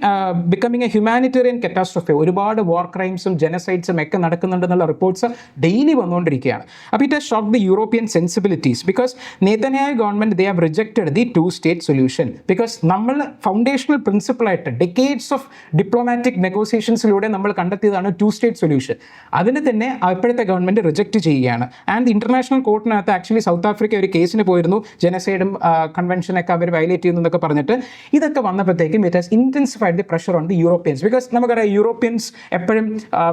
becoming a humanitarian catastrophe. ഒരുപാട് വാർ ക്രൈംസും ജനസൈഡ്സും ഒക്കെ നടക്കുന്നുണ്ടെന്നുള്ള റിപ്പോർട്ട്സ് ഡെയിലി വന്നുകൊണ്ടിരിക്കുകയാണ്. അപ്പോൾ it has shock the European sensibilities because Netanyahu government they have rejected the 2 state solution. Because നമ്മൾ ഫൗണ്ടേഷണൽ പ്രിൻസിപ്പിളായിട്ട് ഡെക്കേഡ്സ് ഓഫ് ഡിപ്ലോമാറ്റിക് നെഗോസിയേഷൻസിലൂടെ നമ്മൾ കണ്ടെത്തിയതാണ് 2 state സൊല്യൂഷൻ. അതിന് തന്നെ ഇപ്പോഴത്തെ ഗവൺമെൻറ് റിജക്റ്റ് ചെയ്യുകയാണ്. ആൻഡ് ഇൻ്റർനാഷണൽ കോർട്ടിന് ആക്ച്വലി സൗത്ത് ആഫ്രിക്ക ഒരു കേസിന് പോയിരുന്നു, ജനസൈഡും കൺവെൻഷനൊക്കെ അവർ വയലേറ്റ് ചെയ്യുന്നു എന്നൊക്കെ പറഞ്ഞിട്ട്. ഇതൊക്കെ വന്നപ്പോഴത്തേക്കും it has intensified the pressure on the Europeans. Because നമുക്കറിയാം യൂറോപ്യൻസ് എപ്പോഴും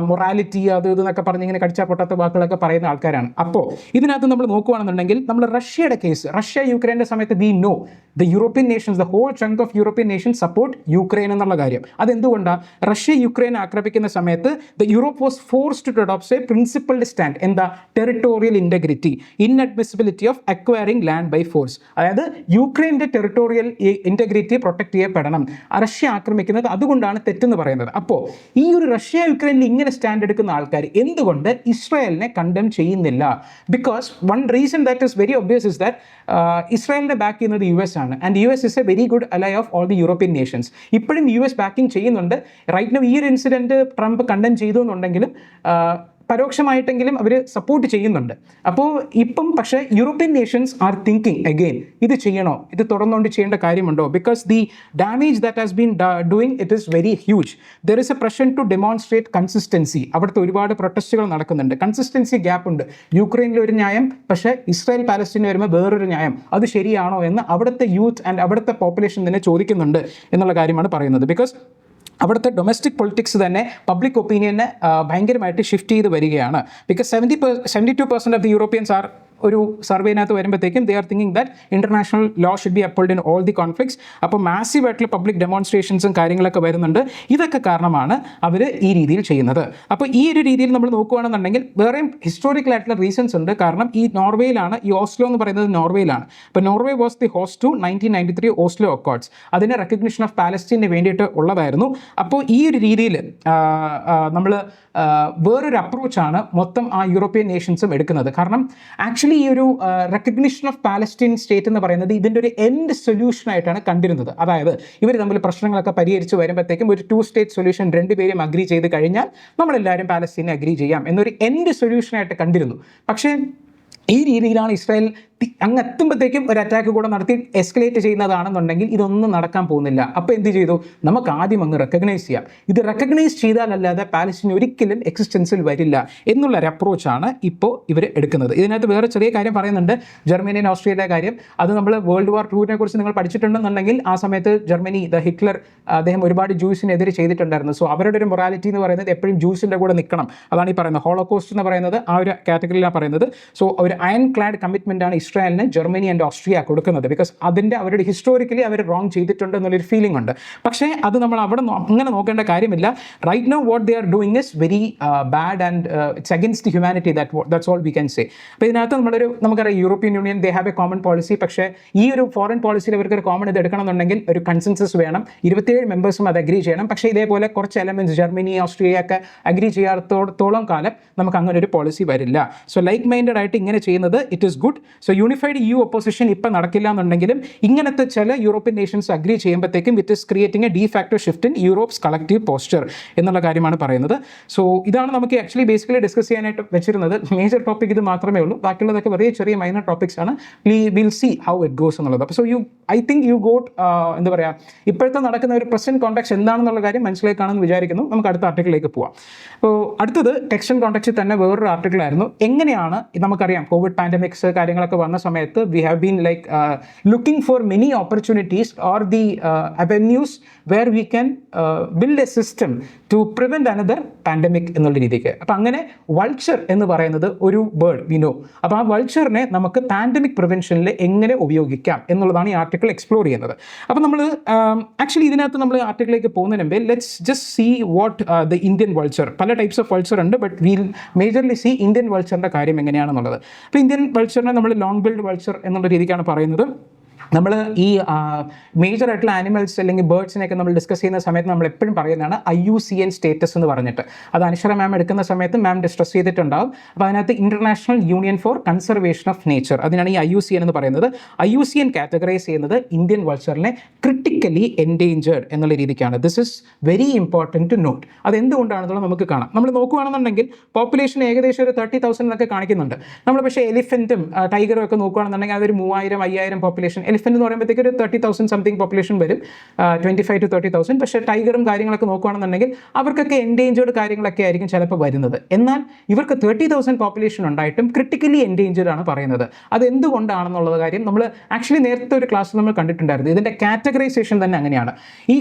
മൊറാലിറ്റി അത് ഇതെന്നൊക്കെ പറഞ്ഞ് ഇങ്ങനെ കടിച്ചാൽ പൊട്ടാത്ത വാക്കുകളൊക്കെ പറയുന്ന ആൾക്കാരാണ്. അപ്പോൾ ഇതിനകത്ത് നമ്മൾ നോക്കുകയാണെന്നുണ്ടെങ്കിൽ നമ്മൾ റഷ്യയുടെ കേസ്, റഷ്യ യുക്രൈൻ്റെ സമയത്ത് we know the European nations, the whole chunk of European nations support Ukraine എന്നുള്ള കാര്യം. അതെന്തുകൊണ്ടാണ്? റഷ്യ യുക്രൈൻ ആക്രമിക്കുന്ന സമയത്ത് the Europe was forced to adopt a principled stand. എന്താ? Territorial integrity, inadmissibility of acquiring land by force. അതായത് യുക്രൈൻ്റെ territorial integrity protect ചെയ്യപ്പെടണം. Russia ആക്രമിക്കുന്നത് അതുകൊണ്ടാണ് തെറ്റെന്ന് പറയുന്നത്. അപ്പോൾ ഈ ഒരു റഷ്യ യുക്രൈനിൽ ഇങ്ങനെ സ്റ്റാൻഡ് എടുക്കുന്ന ആൾക്കാർ എന്തുകൊണ്ട് ഇസ്രായേലിനെ കണ്ടം ചെയ്യുന്നില്ല? Because one reason that is very obvious is that ഇസ്രായേലിനെ ബാക്ക് ചെയ്യുന്നത് US ആണ്. And US is a very good ally of all the European nations. ഇപ്പോഴും US ബാക്കിംഗ് ചെയ്യുന്നുണ്ട്. റൈറ്റ് നൗ ഈ ഒരു ഇൻസിഡൻറ്റ് ട്രംപ് കണ്ടം ചെയ്തു എന്നുണ്ടെങ്കിലും പരോക്ഷമായിട്ടെങ്കിലും അവർ സപ്പോർട്ട് ചെയ്യുന്നുണ്ട്. അപ്പോൾ ഇപ്പം പക്ഷേ European nations are thinking again, ഇത് ചെയ്യണോ, ഇത് തുടർന്നുകൊണ്ട് ചെയ്യേണ്ട കാര്യമുണ്ടോ? Because the damage that has been doing it is very huge. There is a pressure to demonstrate consistency. അവിടുത്തെ ഒരുപാട് പ്രൊട്ടസ്റ്റുകൾ നടക്കുന്നുണ്ട്. കൺസിസ്റ്റൻസി ഗ്യാപ്പ് ഉണ്ട്. യുക്രൈനിൽ ഒരു ന്യായം, പക്ഷേ ഇസ്രായേൽ പാലസ്തീന് വരുമ്പോൾ വേറൊരു ന്യായം. അത് ശരിയാണോ എന്ന് അവിടുത്തെ യൂത്ത് ആൻഡ് അവിടുത്തെ പോപ്പുലേഷൻ തന്നെ ചോദിക്കുന്നുണ്ട് എന്നുള്ള കാര്യമാണ് പറയുന്നത്. ബിക്കോസ് അവിടുത്തെ ഡൊമസ്റ്റിക് പൊളിറ്റിക്സ് തന്നെ പബ്ലിക് ഒപ്പീനിയനെ ഭയങ്കരമായിട്ട് ഷിഫ്റ്റ് ചെയ്ത് വരികയാണ്. Because 72% of the Europeans are ഒരു സർവേനകത്ത് വരുമ്പോഴത്തേക്കും they are thinking that international law should be upheld in all the conflicts. അപ്പോൾ മാസീവ് ആയിട്ടുള്ള പബ്ലിക് ഡെമോൺസ്ട്രേഷൻസും കാര്യങ്ങളൊക്കെ വരുന്നുണ്ട്. ഇതൊക്കെ കാരണമാണ് അവർ ഈ രീതിയിൽ ചെയ്യുന്നത്. അപ്പോൾ ഈ ഒരു രീതിയിൽ നമ്മൾ നോക്കുകയാണെന്നുണ്ടെങ്കിൽ വേറെയും ഹിസ്റ്റോറിക്കൽ ആയിട്ടുള്ള റീസൺസ് ഉണ്ട്. കാരണം ഈ നോർവേയിലാണ്, ഈ ഓസ്ലോ എന്ന് പറയുന്നത് നോർവേയിലാണ്. അപ്പോൾ Norway was the host to 1993 Oslo accords. അതിന് റെക്കഗ്നിഷൻ ഓഫ് പാലസ്റ്റീന് വേണ്ടിയിട്ട് ഉള്ളതായിരുന്നു. അപ്പോൾ ഈ ഒരു രീതിയിൽ നമ്മൾ വേറൊരു അപ്രോച്ചാണ് മൊത്തം ആ യൂറോപ്യൻ നേഷൻസും എടുക്കുന്നത്. കാരണം ആക്ച്വലി ഈ ഒരു റെക്കഗ്നിഷൻ ഓഫ് പാലസ്റ്റീൻ സ്റ്റേറ്റ് എന്ന് പറയുന്നത് ഇതിൻ്റെ ഒരു എൻഡ് സൊല്യൂഷൻ ആയിട്ടാണ് കണ്ടിരുന്നത്. അതായത് ഇവർ തമ്മിൽ പ്രശ്നങ്ങളൊക്കെ പരിഹരിച്ച് വരുമ്പോഴത്തേക്കും ഒരു 2 സ്റ്റേറ്റ് സൊല്യൂഷൻ രണ്ടുപേരും അഗ്രി ചെയ്ത് കഴിഞ്ഞാൽ നമ്മളെല്ലാവരും പാലസ്റ്റീനെ അഗ്രി ചെയ്യാം എന്നൊരു എൻഡ് സൊല്യൂഷനായിട്ട് കണ്ടിരുന്നു. പക്ഷേ ഈ രീതിയിലാണ് ഇസ്രായേൽ അങ്ങ് എത്തുമ്പോഴത്തേക്കും ഒരു അറ്റാക്ക് കൂടെ നടത്തി എസ്കലേറ്റ് ചെയ്യുന്നതാണെന്നുണ്ടെങ്കിൽ ഇതൊന്നും നടക്കാൻ പോകുന്നില്ല. അപ്പോൾ എന്ത് ചെയ്തു? നമുക്ക് ആദ്യം അങ്ങ് റെക്കഗ്നൈസ് ചെയ്യാം. ഇത് റെക്കഗ്നൈസ് ചെയ്താലല്ലാതെ പാലസ്റ്റീൻ ഒരിക്കലും എക്സിസ്റ്റൻസിൽ വരില്ല എന്നുള്ളൊരു അപ്രോച്ചാണ് ഇപ്പോൾ ഇവർ എടുക്കുന്നത്. ഇതിനകത്ത് വേറെ ചെറിയ കാര്യം പറയുന്നുണ്ട്, ജർമ്മനിയും ഓസ്ട്രേലിയയുടെ കാര്യം. അത് നമ്മൾ വേൾഡ് വാർ 2 കുറിച്ച് നിങ്ങൾ പഠിച്ചിട്ടുണ്ടെന്നുണ്ടെങ്കിൽ ആ സമയത്ത് ജർമ്മനി ഹിറ്റ്ലർ അദ്ദേഹം ഒരുപാട് ജൂസിനെതിരെ ചെയ്തിട്ടുണ്ടായിരുന്നു. സോ അവരുടെ ഒരു മൊറാലിറ്റി എന്ന് പറയുന്നത് എപ്പോഴും ജൂസിൻ്റെ കൂടെ നിൽക്കണം. അതാണ് ഈ പറയുന്നത് ഹോളോകോസ്റ്റ് എന്ന് പറയുന്നത് ആ ഒരു കാറ്റഗറിയിലാണ് പറയുന്നത്. സോ ഒരു അയൺ ക്ലാഡ് കമ്മിറ്റ്മെൻ്റ് ആണ് ഇസ്രായേലിന് ജർമ്മനി ആൻഡ് ഓസ്ട്രിയ കൊടുക്കുന്നത്. ബിക്കോസ് അവരുടെ ഹിസ്റ്റോറിക്കലി അവർ റോങ് ചെയ്തിട്ടുണ്ട് എന്നുള്ളൊരു ഫീലിംഗ് ഉണ്ട്. പക്ഷേ അത് നമ്മൾ അവിടെ അങ്ങനെ നോക്കേണ്ട കാര്യമില്ല. Right now what they are doing is very bad and it's against humanity. That's all we can say. അപ്പോൾ ഇതിനകത്ത് നമുക്കറിയാം European union they have a common policy. പക്ഷേ ഈ ഒരു ഫോറിൻ പോളിസിയിൽ അവർക്ക് ഒരു കോമൺ ഇത് എടുക്കണമെന്നുണ്ടെങ്കിൽ ഒരു കൺസെൻസസ് വേണം. 27 മെമ്പേഴ്സും അത് അഗ്രി ചെയ്യണം. പക്ഷേ ഇതേപോലെ കുറച്ച് എലമെൻറ്റ്സ് ജർമ്മനി ഓസ്ട്രിയ ഒക്കെ അഗ്രി ചെയ്യാത്തോളം കാലം നമുക്ക് അങ്ങനെ ഒരു പോളിസി വരില്ല. സോ ലൈക്ക് മൈൻഡഡ് ആയിട്ട് ഇങ്ങനെ ചെയ്യുന്നത് it is good. So unified EU opposition ഇപ്പം നടക്കില്ല എന്നുണ്ടെങ്കിലും ഇങ്ങനത്തെ ചില യൂറോപ്യൻ നേഷൻസ് അഗ്രി ചെയ്യുമ്പോഴത്തേക്കും it is creating a de facto shift in Europe's collective posture എന്നുള്ള കാര്യമാണ് പറയുന്നത്. സോ ഇതാണ് നമുക്ക് ആക്ച്വലി ബേസിക്കലി ഡിസ്കസ് ചെയ്യാനായിട്ട് വെച്ചിരുന്നത്. മേജർ ടോപ്പിക് ഇത് മാത്രമേ ഉള്ളൂ. ബാക്കിയുള്ളതൊക്കെ വളരെ ചെറിയ മൈനർ ടോപ്പിക്സ് ആണ്. Will see how it goes എന്നുള്ളത്. അപ്പോൾ so I think you got എന്താ പറയുക, ഇപ്പോഴത്തെ നടക്കുന്ന ഒരു പ്രസന്റ് കോൺടാക്ട് എന്താണെന്നുള്ള കാര്യം മനസ്സിലായി കാണുമെന്ന് വിചാരിക്കുന്നു. നമുക്ക് അടുത്ത ആർട്ടിക്കിളിലേക്ക് പോവാം. അപ്പോൾ അടുത്തത് ടെക്സ്റ്റ് ആൻഡ് കോൺടാക്റ്റിൽ തന്നെ വേറൊരു ആർട്ടിക്കിളായിരുന്നു. എങ്ങനെയാണ് നമുക്കറിയാം കോവിഡ് പാൻഡമിക്സ് കാര്യങ്ങളൊക്കെ വന്ന സമയത്ത് we have been like looking for many opportunities or the avenues where we can build a system to prevent another pandemic എന്നുള്ള രീതിക്ക്. അപ്പം അങ്ങനെ വൾച്ചർ എന്ന് പറയുന്നത് ഒരു ബേർഡ് വി നോ. അപ്പോൾ ആ വൾച്ചറിനെ നമുക്ക് പാൻഡമിക് പ്രിവെൻഷനിൽ എങ്ങനെ ഉപയോഗിക്കാം എന്നുള്ളതാണ് ഈ ആർട്ടിക്കിൾ എക്സ്പ്ലോർ ചെയ്യുന്നത്. അപ്പോൾ നമ്മൾ ആക്ച്വലി ഇതിനകത്ത് നമ്മൾ ആർട്ടിക്കിളിലേക്ക് പോകുന്നതിന് മുമ്പേ let's just see what the Indian vulture. പല ടൈപ്സ് ഓഫ് വൾച്ചർ ഉണ്ട്, but we'll majorly see Indian വൾച്ചറിൻ്റെ കാര്യം എങ്ങനെയാണെന്നുള്ളത്. അപ്പോൾ ഇന്ത്യൻ വൾച്ചറിനെ നമ്മൾ ലോങ് ബിൽഡ് വൾച്ചർ എന്നുള്ള രീതിക്കാണ് പറയുന്നത്. നമ്മൾ ഈ മേജർ ആയിട്ടുള്ള ആനിമൽസ് അല്ലെങ്കിൽ ബേർഡ്സിനെയൊക്കെ നമ്മൾ ഡിസ്കസ് ചെയ്യുന്ന സമയത്ത് നമ്മൾ എപ്പോഴും പറയുന്നതാണ് IUCN സ്റ്റേറ്റസ് എന്ന് പറഞ്ഞിട്ട്. അത് അനശ്വര മാം എടുക്കുന്ന സമയത്ത് മാം ഡിസ്കസ് ചെയ്തിട്ടുണ്ടാവും. അപ്പോൾ അതിനകത്ത് International Union for Conservation of Nature, അതിനാണ് ഈ IUCN എന്ന് പറയുന്നത്. IUCN കാറ്റഗറൈസ് ചെയ്യുന്നത് ഇന്ത്യൻ വൾച്ചറിനെ ക്രിട്ടിക്കലി എൻഡേഞ്ചേർഡ് എന്നുള്ള രീതിക്കാണ്. This is very important to note. അതെന്തുകൊണ്ടാണെന്നുള്ളത് നമുക്ക് കാണാം. നമ്മൾ നോക്കുകയാണെന്നുണ്ടെങ്കിൽ പോപ്പുലേഷൻ ഏകദേശം ഒരു 30,000 എന്നൊക്കെ കാണിക്കുന്നുണ്ട്. നമ്മൾ പക്ഷേ എലിഫൻറ്റും ടൈഗറും ഒക്കെ നോക്കുകയാണെന്നുണ്ടെങ്കിൽ അതൊരു 3000-5000 പോപ്പുലേഷൻ. എലിഫൻറ്റ് എന്ന് പറയുമ്പോഴത്തേക്ക് ഒരു 30,000 സംതിങ് പോപ്പുലേഷൻ വരും, 25 to 30,000. പക്ഷേ ടൈഗറും കാര്യങ്ങളൊക്കെ നോക്കുകയാണെന്നുണ്ടെങ്കിൽ അവർക്കൊക്കെ എൻഡേഞ്ചേർഡ് കാര്യങ്ങളൊക്കെ ആയിരിക്കും ചിലപ്പോൾ വരുന്നത്. എന്നാൽ ഇവർക്ക് 30,000 പോപ്പുലേഷൻ ഉണ്ടായിട്ടും ക്രിട്ടിക്കലി എൻഡേഞ്ചേർഡ് ആണ് പറയുന്നത്. അതെന്തുകൊണ്ടാണെന്നുള്ള കാര്യം നമ്മൾ ആക്ച്വലി നേരത്തെ ഒരു ക്ലാസ്സിൽ നമ്മൾ കണ്ടിട്ടുണ്ടായിരുന്നു. ഇതിൻ്റെ കാറ്റഗറൈസേഷൻ തന്നെ അങ്ങനെയാണ്. ഈ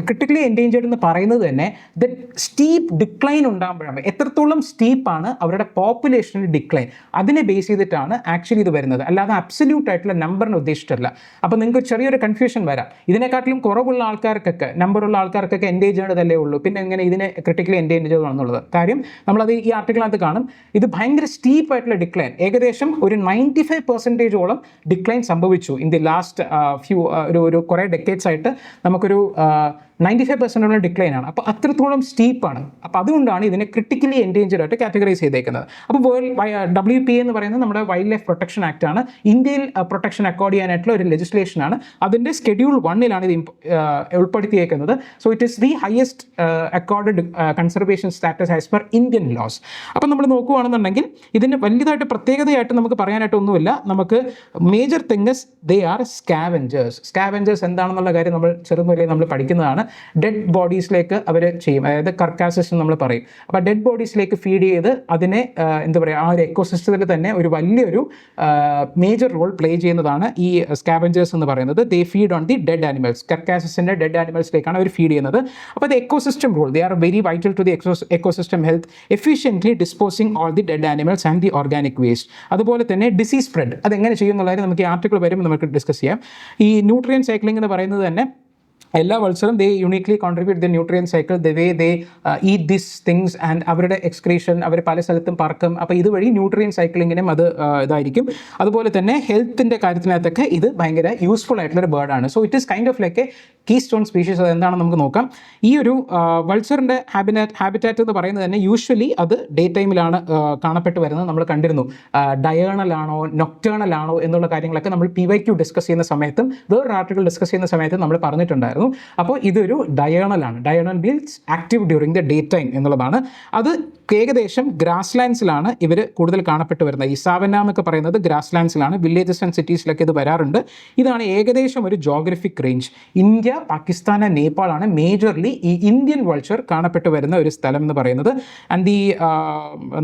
ക്രിട്ടിക്കലി എൻഡേഞ്ചേർഡ് എന്ന് പറയുന്നത് തന്നെ ദ സ്റ്റീപ്പ് ഡിക്ലൈൻ ഉണ്ടാകുമ്പോഴാണ്. എത്രത്തോളം സ്റ്റീപ്പാണ് അവരുടെ പോപ്പുലേഷൻ്റെ ഡിക്ലൈൻ, അതിനെ ബേസ് ചെയ്തിട്ടാണ് ആക്ച്വലി ഇത് വരുന്നത്. അല്ലാതെ അബ്സല്യൂട്ട് ആയിട്ടുള്ള നമ്പറിനെ ഉദ്ദേശിച്ചിട്ടല്ല. അപ്പോൾ നിങ്ങൾക്ക് ചെറിയൊരു കൺഫ്യൂഷൻ വരാം. ഇതിനെക്കാട്ടിലും കുറവുള്ള ആൾക്കാർക്കൊക്കെ, നമ്പറുള്ള ആൾക്കാർക്കൊക്കെ എൻഡേഞ്ചേർഡ് അല്ലേ ഉള്ളൂ, പിന്നെ എങ്ങനെ ഇതിനെ ക്രിട്ടിക്കലി എൻഡേഞ്ചേർഡ് ആണെന്നുള്ളത് കാര്യം നമ്മളത് ഈ ആർട്ടിക്കിളിനകത്ത് കാണും. ഇത് ഭയങ്കര സ്റ്റീപ്പ് ആയിട്ടുള്ള ഡിക്ലൈൻ, ഏകദേശം ഒരു 95% ഡിക്ലൈൻ സംഭവിച്ചു ഇൻ ദി ലാസ്റ്റ് ഒരു കുറേ ഡെക്കേഡ്സ് ആയിട്ട്. നമുക്കൊരു 95% ഡിക്ലൈൻ ആണ്. അപ്പോൾ അത്രത്തോളം സ്റ്റീപ്പാണ്. അപ്പോൾ അതുകൊണ്ടാണ് ഇതിനെ ക്രിട്ടിക്കലി എൻഡേഞ്ചേർഡ് ആയിട്ട് കാറ്റഗറൈസ് ചെയ്തേക്കുന്നത്. അപ്പോൾ WPA എന്ന് പറയുന്നത് നമ്മുടെ വൈൽഡ് ലൈഫ് പ്രൊട്ടക്ഷൻ ആക്ട് ആണ്. ഇന്ത്യയിൽ പ്രൊട്ടക്ഷൻ അക്കോർഡ് ചെയ്യാനായിട്ടുള്ള ഒരു ലെജിസ്ലേഷനാണ്. അതിൻ്റെ Schedule 1 ഇത് ഉൾപ്പെടുത്തിയേക്കുന്നത്. So it is the highest accorded conservation status as per Indian laws. അപ്പോൾ നമ്മൾ നോക്കുകയാണെന്നുണ്ടെങ്കിൽ ഇതിന് വലിയതായിട്ട് പ്രത്യേകതയായിട്ട് നമുക്ക് പറയാനായിട്ടൊന്നുമില്ല. നമുക്ക് major thing is they are scavengers. Scavengers എന്താണെന്നുള്ള കാര്യം നമ്മൾ ചെറുമുതലേ നമ്മൾ പഠിക്കുന്നതാണ്. ഡെഡ് ബോഡീസിലേക്ക് അവർ ചെയ്യും, അതായത് കർക്കാസസ് എന്ന് നമ്മൾ പറയും. അപ്പോൾ ഡെഡ് ബോഡീസിലേക്ക് ഫീഡ് ചെയ്ത് അതിനെ എന്താ പറയുക, ആ ഒരു എക്കോസിസ്റ്റത്തിൽ തന്നെ ഒരു വലിയൊരു മേജർ റോൾ പ്ലേ ചെയ്യുന്നതാണ് ഈ സ്കാവഞ്ചേഴ്സ് എന്ന് പറയുന്നത്. They feed on the dead animals, കർക്കാസസിൻ്റെ ഡെഡ് ആനിമൽസിലേക്കാണ് അവർ ഫീഡ് ചെയ്യുന്നത്. അപ്പോൾ the ecosystem role, they are very vital to the ecosystem health, efficiently disposing all the dead animals and the organic waste. അതുപോലെ തന്നെ ഡിസീസ് സ്പ്രെഡ് അതെങ്ങനെ ചെയ്യുന്നുള്ളത് നമുക്ക് ഈ ആർട്ടിക്കിൾ വരുമ്പോൾ നമുക്ക് ഡിസ്കസ് ചെയ്യാം. ഈ ന്യൂട്രിയൻ സൈക്ലിംഗ് എന്ന് പറയുന്നത് തന്നെ എല്ലാ വൾച്ചറും they uniquely contribute the nutrient cycle, the way they eat this things and അവരുടെ എക്സ്ക്രീഷൻ അവർ പല സ്ഥലത്തും പറക്കും. അപ്പോൾ ഇതുവഴി ന്യൂട്രിയൻ സൈക്ലിങ്ങിനും അത് ഇതായിരിക്കും. അതുപോലെ തന്നെ ഹെൽത്തിൻ്റെ കാര്യത്തിനകത്തൊക്കെ ഇത് ഭയങ്കര യൂസ്ഫുൾ ആയിട്ടുള്ളൊരു ബേർഡാണ്. So it is kind of like a keystone species. അത് എന്താണെന്ന് നമുക്ക് നോക്കാം. ഈ ഒരു വൾച്ചറിൻ്റെ ഹാബിറ്റാറ്റ് എന്ന് പറയുന്നത് തന്നെ യൂഷ്വലി അത് ഡേ ടൈമിലാണ് കാണപ്പെട്ട് വരുന്നത്. നമ്മൾ കണ്ടിരുന്നു ഡയേണൽ ആണോ നൊക്ടേണൽ ആണോ എന്നുള്ള കാര്യങ്ങളൊക്കെ നമ്മൾ PYQ ഡിസ്കസ് ചെയ്യുന്ന സമയത്തും വേറൊരു ആർട്ടിക്കിൾ ഡിസ്കസ് ചെയ്യുന്ന സമയത്തും നമ്മൾ പറഞ്ഞിട്ടുണ്ടായിരുന്നു. അപ്പോൾ ഇതൊരു ഡയേണലാണ്. Diurnal means active during the day time എന്നുള്ളതാണ്. അത് ഏകദേശം ഗ്രാസ് ലാൻഡ്സിലാണ് ഇവർ കൂടുതൽ കാണപ്പെട്ട് വരുന്നത്. ഈ സാവന്ന എന്നൊക്കെ പറയുന്നത് ഗ്രാസ് ലാൻഡ്സിലാണ്. വില്ലേജസ് ആൻഡ് സിറ്റീസിലൊക്കെ ഇത് വരാറുണ്ട്. ഇതാണ് ഏകദേശം ഒരു ജോഗ്രഫിക് റേഞ്ച്. ഇന്ത്യ, പാകിസ്ഥാൻ, നേപ്പാളാണ് മേജർലി ഈ ഇന്ത്യൻ വൾച്ചർ കാണപ്പെട്ട് വരുന്ന ഒരു സ്ഥലം എന്ന് പറയുന്നത്. ആൻഡ് ദി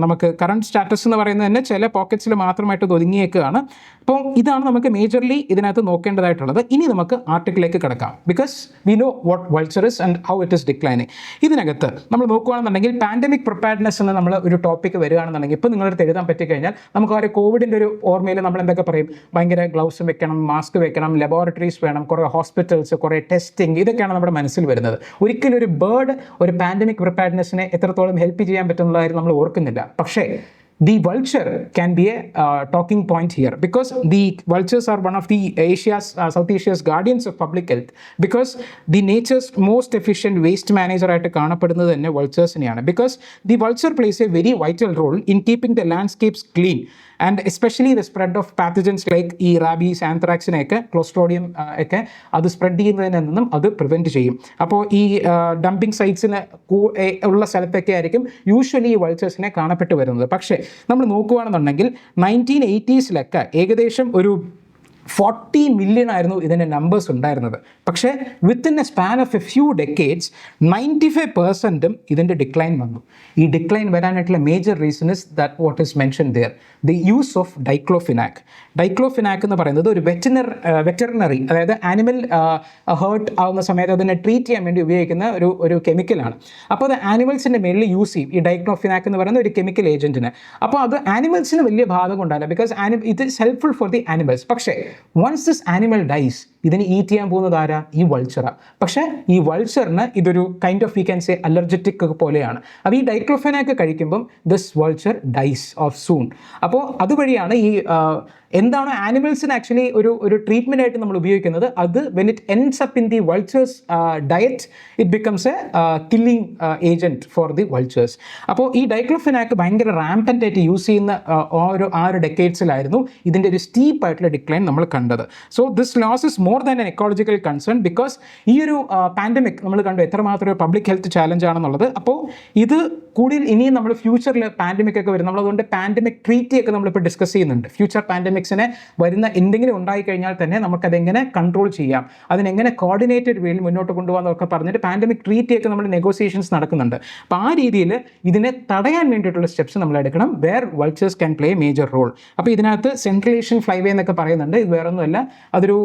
നമുക്ക് കറണ്ട് സ്റ്റാറ്റസ് എന്ന് പറയുന്നത് തന്നെ ചില പോക്കറ്റ്സിൽ മാത്രമായിട്ട് ഒതുങ്ങിയേക്കുകയാണ്. അപ്പോൾ ഇതാണ് നമുക്ക് മേജർലി ഇതിനകത്ത് നോക്കേണ്ടതായിട്ടുള്ളത്. ഇനി നമുക്ക് ആർട്ടിക്കിളിലേക്ക് കിടക്കാം. Because we know what vulture is and how it is declining. ഇതിനകത്ത് നമ്മൾ നോക്കുകയാണെന്നുണ്ടെങ്കിൽ പാൻഡമിക് പ്രിപ്പയർഡ്നെസ് എന്ന് നമ്മൾ ഒരു ടോപ്പിക്ക് വരികയാണെന്നുണ്ടെങ്കിൽ ഇപ്പോൾ നിങ്ങളുടെ അടുത്ത് എഴുതാൻ പറ്റിക്കഴിഞ്ഞാൽ നമുക്ക് ആ ഒരു കോവിഡിൻ്റെ ഒരു ഓർമ്മയിൽ നമ്മൾ എന്തൊക്കെ പറയും, ഭയങ്കര ഗ്ലൗസ് വെക്കണം, മാസ്ക് വെക്കണം, ലബോറട്ടറീസ് വേണം, കുറേ ഹോസ്പിറ്റൽസ്, കുറേ ടെസ്റ്റിംഗ്, ഇതൊക്കെയാണ് നമ്മുടെ മനസ്സിൽ വരുന്നത്. ഒരിക്കലും ഒരു ബേർഡ് ഒരു പാൻഡമിക് പ്രിപ്പയർഡ്നെസ്സിനെ എത്രത്തോളം ഹെൽപ്പ് ചെയ്യാൻ പറ്റുന്നതായിരുന്നു നമ്മൾ ഓർക്കുന്നില്ല. പക്ഷേ the vulture can be a talking point here, because the vultures are one of the South Asia's guardians of public health, because the nature's most efficient waste manager ആയിട്ട് കാണപ്പെടുന്നത് തന്നെ vulturesനെയാണ്. because the vulture plays a very vital role in keeping the landscapes clean and especially the spread of pathogens like ഈ rabies, ആന്ത്രാക്സിനെയൊക്കെ, ക്ലോസ്ട്രോഡിയം ഒക്കെ അത് spread ചെയ്യുന്നതിൽ നിന്നും അത് prevent ചെയ്യും. അപ്പോൾ ഈ ഡംപിങ് സൈറ്റ്സിന് ഉള്ള സ്ഥലത്തൊക്കെ ആയിരിക്കും യൂഷ്വലി ഈ വൾച്ചേഴ്സിനെ കാണപ്പെട്ട് വരുന്നത്. പക്ഷേ നമ്മൾ നോക്കുകയാണെന്നുണ്ടെങ്കിൽ 1980s ഏകദേശം ഒരു 40 മില്യൺ ആയിരുന്നു ഇതിൻ്റെ നമ്പേഴ്സ് ഉണ്ടായിരുന്നത്. പക്ഷേ within a span of a few decades 95% ഇതിൻ്റെ ഡിക്ലൈൻ വന്നു. ഈ ഡിക്ലൈൻ വരാനായിട്ടുള്ള major reason is that what is mention there, the use of diclofenac. Diclofenac എന്ന് പറയുന്നത് ഒരു വെറ്ററിനറി, അതായത് ആനിമൽ ഹേർട്ട് ആവുന്ന സമയത്ത് അതിനെ ട്രീറ്റ് ചെയ്യാൻ വേണ്ടി ഉപയോഗിക്കുന്ന ഒരു കെമിക്കലാണ്. അപ്പോൾ അത് ആനിമൽസിൻ്റെ മേലിൽ യൂസ് ചെയ്യും ഈ ഡൈക്ലോഫിനാക് എന്ന് പറയുന്ന ഒരു കെമിക്കൽ ഏജൻറ്റിന്. അപ്പോൾ അത് ആനിമൽസിന് വലിയ ബാധകം ഉണ്ടാവില്ല, ബിക്കോസ് ഇത് is helpful for the animals. പക്ഷേ once this animal dies, ഇതിന് ഈറ്റ് ചെയ്യാൻ പോകുന്നത് ആരാ? ഈ വൾച്ചറാണ്. പക്ഷേ ഈ വൾച്ചറിന് ഇതൊരു kind of we can say allergetic പോലെയാണ്. അപ്പോൾ ഈ ഡൈക്ലോഫെനാക്ക് കഴിക്കുമ്പം this vulture dies off soon. അപ്പോൾ അതുവഴിയാണ് ഈ എന്താണ് ആനിമൽസിന് ആക്ച്വലി ഒരു ട്രീറ്റ്മെൻ്റ് ആയിട്ട് നമ്മൾ ഉപയോഗിക്കുന്നത്, അത് when it ends up in the vultures diet it becomes A killing agent for the vultures. അപ്പോൾ ഈ ഡൈക്ലോഫെനാക്ക് ഭയങ്കര റാമ്പൻ്റ് ആയിട്ട് യൂസ് ചെയ്യുന്ന ആ ഒരു ഡെക്കേഡ്സിലായിരുന്നു ഇതിൻ്റെ ഒരു സ്റ്റീപ്പ് ആയിട്ടുള്ള ഡിക്ലൈൻ നമ്മൾ കണ്ടത്. So this loss is more than an ecological concern, because ഈ ഒരു പാൻഡമിക് നമ്മൾ കണ്ടു എത്രമാത്രം ഒരു പബ്ലിക് ഹെൽത്ത് ചാലഞ്ച് ആണെന്നുള്ളത്. അപ്പോൾ ഇത് കൂടി ഇനിയും നമ്മൾ ഫ്യൂച്ചറിൽ പാൻഡമിക് ഒക്കെ വരും. നമ്മളതുകൊണ്ട് പാൻഡമിക് ട്രീറ്റി ഒക്കെ നമ്മളിപ്പോൾ ഡിസ്കസ് ചെയ്യുന്നുണ്ട്. ഫ്യൂച്ചർ പാൻഡമിക്സിനെ വരുന്ന എന്തെങ്കിലും ഉണ്ടായിക്കഴിഞ്ഞാൽ തന്നെ നമുക്കതെങ്ങനെ കൺട്രോൾ ചെയ്യാം, അതിനെങ്ങനെ കോർഡിനേറ്റഡ് വേയിൽ മുന്നോട്ട് കൊണ്ടുപോകാമെന്നൊക്കെ പറഞ്ഞിട്ട് പാൻഡമിക് ട്രീറ്റിയൊക്കെ നമ്മൾ നെഗോസിയേഷൻസ് നടക്കുന്നുണ്ട്. അപ്പോൾ ആ രീതിയിൽ ഇതിനെ തടയാൻ വേണ്ടിയിട്ടുള്ള സ്റ്റെപ്സ് നമ്മൾ എടുക്കണം, where vultures can play major role. അപ്പോൾ ഇതിനകത്ത് സെൻട്രൽ ഏഷ്യൻ ഫ്ലൈവേ എന്നൊക്കെ പറയുന്നുണ്ട്. ഇത് വേറൊന്നുമല്ല, അതൊരു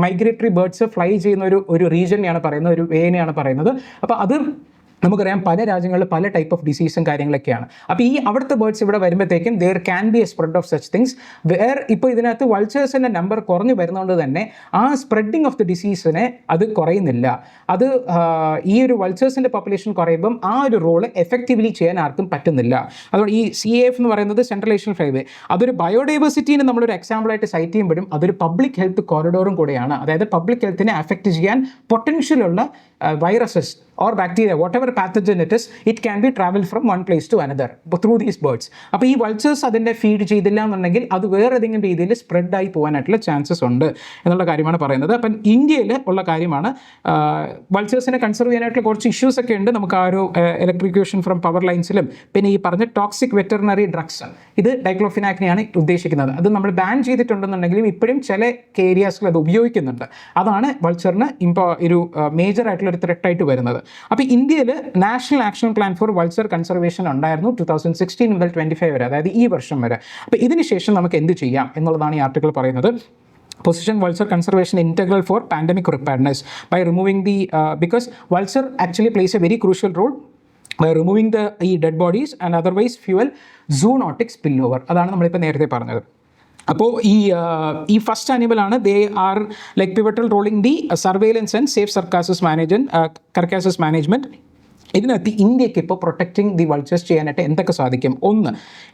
മൈഗ്രേറ്ററി ബേർഡ്സ് ഫ്ലൈ ചെയ്യുന്ന ഒരു റീജിയനെയാണ് പറയുന്നത്, ഒരു വേനെയാണ് പറയുന്നത്. അപ്പോൾ അത് നമുക്കറിയാം പല രാജ്യങ്ങളിൽ പല ടൈപ്പ് ഓഫ് ഡിസീസും കാര്യങ്ങളൊക്കെയാണ്. അപ്പോൾ ഈ അവിടുത്തെ ബേർഡ്സ് ഇവിടെ വരുമ്പോഴത്തേക്കും there can be a spread of such things. ഇപ്പോൾ ഇതിനകത്ത് വൾച്ചേഴ്സിൻ്റെ നമ്പർ കുറഞ്ഞു വരുന്നതുകൊണ്ട് തന്നെ ആ സ്പ്രെഡിങ് ഓഫ് ദി ഡിസീസിനെ അത് കുറയുന്നില്ല. അത് ഈ ഒരു വൾച്ചേഴ്സിൻ്റെ പോപ്പുലേഷൻ കുറയുമ്പം ആ ഒരു റോള് എഫക്റ്റീവ്ലി ചെയ്യാൻ ആർക്കും പറ്റുന്നില്ല. അതുകൊണ്ട് ഈ CAF എന്ന് പറയുന്നത് സെൻട്രൽ ഏഷ്യൻ ഫ്ലൈവേ, അതൊരു ബയോഡൈവേഴ്സിറ്റീനെ നമ്മളൊരു എക്സാമ്പിളായിട്ട് സൈറ്റ് ചെയ്യുമ്പോഴും അതൊരു പബ്ലിക് ഹെൽത്ത് കോറിഡോറും കൂടെയാണ്. അതായത് പബ്ലിക് ഹെൽത്തിനെ അഫക്റ്റ് ചെയ്യാൻ പൊട്ടൻഷ്യലുള്ള viruses or bacteria, whatever pathogen it is, it can be traveled from one place to another through these birds. അപ്പോൾ ഈ വൾച്ചേഴ്സ് അതിൻ്റെ ഫീഡ് ചെയ്തില്ല എന്നുണ്ടെങ്കിൽ അത് വേറെ ഏതെങ്കിലും രീതിയിൽ സ്പ്രെഡായി പോകാനായിട്ടുള്ള ചാൻസസ് ഉണ്ട് എന്നുള്ള കാര്യമാണ് പറയുന്നത്. അപ്പം ഇന്ത്യയിൽ ഉള്ള കാര്യമാണ്. വൾച്ചേഴ്സിനെ കൺസർവ് ചെയ്യാനായിട്ടുള്ള കുറച്ച് ഇഷ്യൂസ് ഒക്കെ ഉണ്ട്. നമുക്ക് ആ ഒരു ഇലക്ട്രിക്യൂഷൻ ഫ്രം പവർ ലൈൻസിലും പിന്നെ ഈ പറഞ്ഞ ടോക്സിക് വെറ്ററിനറി ഡ്രഗ്സ്, ഇത് ഡൈക്ലോഫിനാക്കിനെയാണ് ഉദ്ദേശിക്കുന്നത്. അത് നമ്മൾ ബാൻ ചെയ്തിട്ടുണ്ടെന്നുണ്ടെങ്കിലും ഇപ്പോഴും ചില ഏരിയാസിൽ അത് ഉപയോഗിക്കുന്നുണ്ട്. അതാണ് വൾച്ചറിന് ഒരു മേജർ ആയിട്ടുള്ള ഒരു ത്രെട്ടായിട്ട് വരുന്നത്. അപ്പോൾ ഇന്ത്യയിൽ national action plan for vulture conservation ഉണ്ടായിരുന്നു 2016 മുതൽ 25 വരെ, അതായത് ഈ വർഷം വരെ. അപ്പോൾ ഇതിനുശേഷം നമുക്ക് എന്ത് ചെയ്യാം എന്നുള്ളതാണ് ഈ ആർട്ടിക്കിൾ പറയുന്നത്. Position vulture conservation integral for pandemic preparedness by removing the because vulture actually plays a very crucial role by removing the dead bodies and otherwise fuel zoonotic spillover. അതാണ് നമ്മളിപ്പോൾ നേരത്തെ പറഞ്ഞത്. അപ്പോൾ ഈ ഫസ്റ്റ് ആനിമലാണ്. They are like pivotal rolling the surveillance and safe carcasses management. ഇതിനകത്ത് ഇന്ത്യക്ക് ഇപ്പോൾ പ്രൊട്ടക്റ്റിംഗ് ദി വൾച്ചേഴ്സ് ചെയ്യാനായിട്ട് എന്തൊക്കെ സാധിക്കും? ഒന്ന്,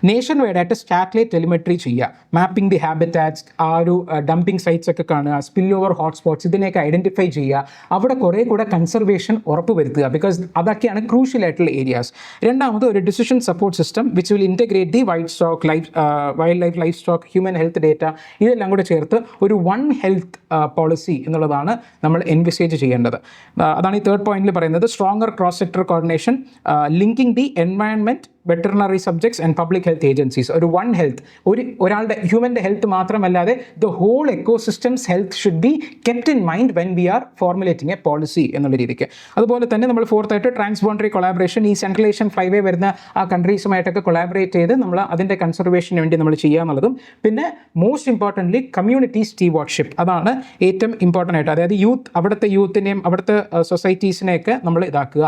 നേഷൻ വൈഡായിട്ട് സാറ്റലൈറ്റ് ടെലിമെട്രി ചെയ്യുക, മാപ്പിംഗ് ദി ഹാബിറ്റാറ്റ്സ്, ആ ഒരു ഡംപിങ് സൈറ്റ്സ് ഒക്കെ കാണുക, സ്പിൽ ഓവർ ഹോട്ട്സ്പോട്ട്സ് ഇതിനെയൊക്കെ ഐഡൻറ്റിഫൈ ചെയ്യുക, അവിടെ കുറേ കൂടെ കൺസർവേഷൻ ഉറപ്പ് വരുത്തുക, ബിക്കോസ് അതൊക്കെയാണ് ക്രൂഷ്യൽ ആയിട്ടുള്ള ഏരിയാസ്. രണ്ടാമത്, ഒരു decision support system which will integrate the wild life stock, human health data, ഇതെല്ലാം കൂടെ ചേർത്ത് ഒരു വൺ ഹെൽത്ത് പോളിസി എന്നുള്ളതാണ് നമ്മൾ എൻവിസേജ് ചെയ്യേണ്ടത്. അതാണ് ഈ തേർഡ് പോയിന്റിൽ പറയുന്നത്. Stronger cross sector coordination, linking the environment, veterinary subjects and public health agencies. ഒരു വൺ ഹെൽത്ത്, ഒരാളുടെ ഹ്യൂമൻ്റെ ഹെൽത്ത് മാത്രമല്ലാതെ the whole ecosystems health should be kept in mind when we are formulating a policy എന്നുള്ള രീതിക്ക്. അതുപോലെ തന്നെ നമ്മൾ ഫോർത്തായിട്ട് ട്രാൻസ്ബോണ്ടറി കൊളാബറേഷൻ, ഈ സെൻട്രൽ ഏഷ്യൻ ഫ്ലൈവേ വരുന്ന ആ കൺട്രീസുമായിട്ടൊക്കെ കൊളാബറേറ്റ് ചെയ്ത് നമ്മൾ അതിൻ്റെ കൺസർവേഷന് വേണ്ടി നമ്മൾ ചെയ്യുക എന്നുള്ളതും. പിന്നെ മോസ്റ്റ് ഇമ്പോർട്ടൻ്റ്ലി കമ്മ്യൂണിറ്റി സ്റ്റീവാർഡ്ഷിപ്പ്, അതാണ് ഏറ്റവും ഇമ്പോർട്ടൻ്റ് ആയിട്ട്. അതായത് അവിടുത്തെ യൂത്തിനെയും അവിടുത്തെ സൊസൈറ്റീസിനെയൊക്കെ നമ്മൾ ഇതാക്കുക,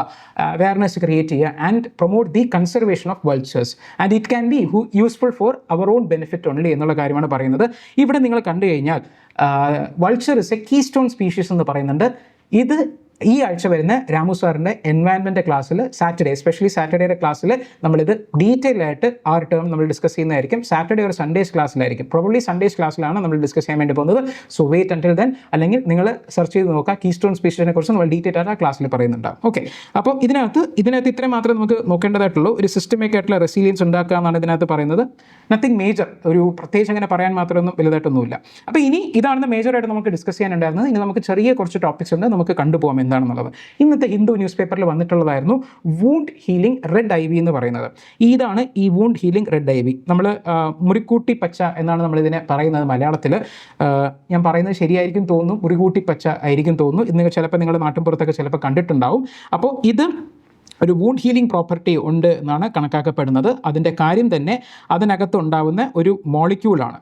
അവയർനെസ് ക്രിയേറ്റ് ചെയ്യുക and promote the conservation of vultures and it can be useful for our own benefit only എന്നുള്ള കാര്യമാണ് പറയുന്നത്. ഇവിടെ നിങ്ങൾ കണ്ടു കഴിഞ്ഞാൽ vulture is A keystone species എന്ന് പറയുന്നുണ്ട്. ഇത് ഈ ആഴ്ച വരുന്ന രാമു സാറിൻ്റെ എൻവയൺമെൻറ്റ് ക്ലാസ്സിൽ എസ്പെഷ്യലി സാറ്റർഡേയുടെ ക്ലാസ്സിൽ നമ്മളിത് ഡീറ്റെയിൽ ആയിട്ട് ആ ഒരു ടേം നമ്മൾ ഡിസ്കസ് ചെയ്യുന്നതായിരിക്കും. സാറ്റർഡേ ഒരു സൺഡേസ് ക്ലാസ്സിലായിരിക്കും, പ്രോബബ്ലി സൺഡേസ് ക്ലാസ്സിലാണ് നമ്മൾ ഡിസ്കസ് ചെയ്യാൻ വേണ്ടി പോകുന്നത്. സോ വെയിറ്റ് അൻറ്റിൽ ദെൻ, അല്ലെങ്കിൽ നിങ്ങൾ സെർച്ച് ചെയ്ത് നോക്കുക, കീസ്റ്റോൺ സ്പീഷീസിനെ കുറിച്ച് നമ്മൾ ഡീറ്റെയിൽ ആയിട്ട് ആ ക്ലാസ്സിൽ പറയുന്നുണ്ടാവും. ഓക്കെ, അപ്പോൾ ഇതിനകത്ത് ഇത്രയും മാത്രമേ നമുക്ക് നോക്കേണ്ടതായിട്ടുള്ളൂ. ഒരു സിസ്റ്റമിക് ആയിട്ടുള്ള റെസിലിയൻസ് ഉണ്ടാക്കുക എന്നാണ് ഇതിനകത്ത് പറയുന്നത്. നത്തിങ് മേജർ, ഒരു പ്രത്യേകിച്ച് അങ്ങനെ പറയാൻ മാത്രമൊന്നും വലുതായിട്ടൊന്നുമില്ല. അപ്പോൾ ഇനി ഇതാണ് മേജറായിട്ട് നമുക്ക് ഡിസ്കസ് ചെയ്യാനുണ്ടായിരുന്നത്. ഇനി നമുക്ക് ചെറിയ കുറച്ച് ടോപ്പിക്സ് ഉണ്ട്, നമുക്ക് കണ്ടുപോകാം എന്താണെന്നുള്ളത്. ഇന്നത്തെ ഹിന്ദു ന്യൂസ് പേപ്പറിൽ വന്നിട്ടുള്ളതായിരുന്നു വൂണ്ട് ഹീലിംഗ് റെഡ് ഐവി എന്ന് പറയുന്നത്. ഇതാണ് ഈ വൂണ്ട് ഹീലിംഗ് റെഡ് ഐവി. നമ്മൾ മുറിക്കൂട്ടി പച്ച എന്നാണ് നമ്മളിതിനെ പറയുന്നത് മലയാളത്തിൽ. ഞാൻ പറയുന്നത് ശരിയായിരിക്കും തോന്നുന്നു, മുറികൂട്ടി പച്ച ആയിരിക്കും തോന്നുന്നു. ഇന്ന് ചിലപ്പോൾ നിങ്ങളുടെ നാട്ടിൻപുറത്തൊക്കെ ചിലപ്പോൾ കണ്ടിട്ടുണ്ടാവും. അപ്പോൾ ഇത് ഒരു വൂണ്ട് ഹീലിംഗ് പ്രോപ്പർട്ടി ഉണ്ട് എന്നാണ് കണക്കാക്കപ്പെടുന്നത്. അതിൻ്റെ കാര്യം തന്നെ അതിനകത്ത് ഉണ്ടാവുന്ന ഒരു മോളിക്യൂളാണ്.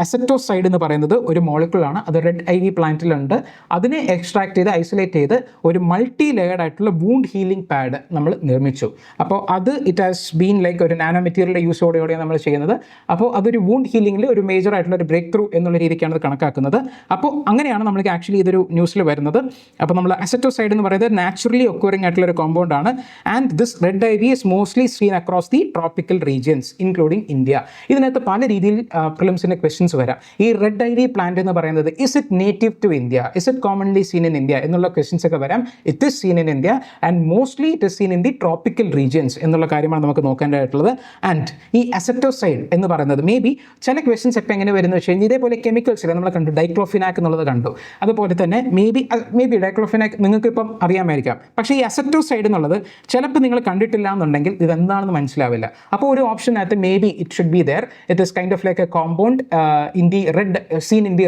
അസെറ്റോസൈഡ് എന്ന് പറയുന്നത് ഒരു മോളിക്യൂളാണ്. അത് റെഡ് ഐവി പ്ലാന്റിലുണ്ട്. അതിനെ എക്സ്ട്രാക്ട് ചെയ്ത് ഐസൊലേറ്റ് ചെയ്ത് ഒരു മൾട്ടി ലെയർഡ് ആയിട്ടുള്ള വൂണ്ട് ഹീലിംഗ് പാഡ് നമ്മൾ നിർമ്മിച്ചു. അപ്പോൾ ഇറ്റ് ഹാസ് ബീൻ ലൈക്ക് ഒരു നാനോ മെറ്റീരിയലിൻ്റെ യൂസോടെയോടെ നമ്മൾ ചെയ്യുന്നത്. അപ്പോൾ അതൊരു വൂണ്ട് ഹീലിംഗിൽ ഒരു മേജർ ആയിട്ടുള്ള ഒരു ബ്രേക്ക് ത്രൂ എന്നുള്ള രീതിക്കാണ് അത് കണക്കാക്കുന്നത്. അപ്പോൾ അങ്ങനെയാണ് നമ്മൾക്ക് ആക്ച്വലി ഇതൊരു ന്യൂസിൽ വരുന്നത്. അപ്പോൾ നമ്മൾ അസെറ്റോസൈഡ് എന്ന് പറയുന്നത് നാച്ചുറലി ഒക്കൂറിംഗ് ആയിട്ടുള്ള ഒരു കോമ്പൗണ്ട് ആണ്. And this red ivy is mostly seen across the tropical regions, including India. ഇതിനകത്ത് പല രീതിയിൽ പ്രിലിംസിൻ്റെ ക്വസ്റ്റ്യൻസ് വരാം. ഈ റെഡ് ഐവി പ്ലാന്റ് എന്ന് പറയുന്നത് is it native to India, is it commonly seen in India എന്നുള്ള ക്വസ്റ്റ്യൻസ് ഒക്കെ വരാം. It is seen in India and mostly it is seen in the tropical regions എന്നുള്ള കാര്യമാണ് നമുക്ക് നോക്കേണ്ടതായിട്ടുള്ളത്. ആൻഡ് ഈ അസെറ്റോസൈഡ് എന്ന് പറയുന്നത് മേ ബി ചില ക്വസ്റ്റ്യൻസ് ഒക്കെ എങ്ങനെ വരുന്നത് വെച്ച് കഴിഞ്ഞാൽ ഇതേപോലെ കെമിക്കൽസിൽ നമ്മൾ കണ്ടു, ഡൈക്ലോഫിനാക്ക് എന്നുള്ളത് കണ്ടു. അതുപോലെ തന്നെ മേ ബി ഡൈക്ലോഫിനാക്ക് നിങ്ങൾക്ക് ഇപ്പം അറിയാമായിരിക്കാം. പക്ഷേ ഈ അസെറ്റോസൈഡ് എന്നുള്ളത് ചിലപ്പോൾ നിങ്ങൾ കണ്ടിട്ടില്ല എന്നുണ്ടെങ്കിൽ ഇതെന്താണെന്ന് മനസ്സിലാവില്ല. അപ്പോൾ ഒരു ഓപ്ഷനകത്ത് maybe it should be there, it is kind of like a compound in the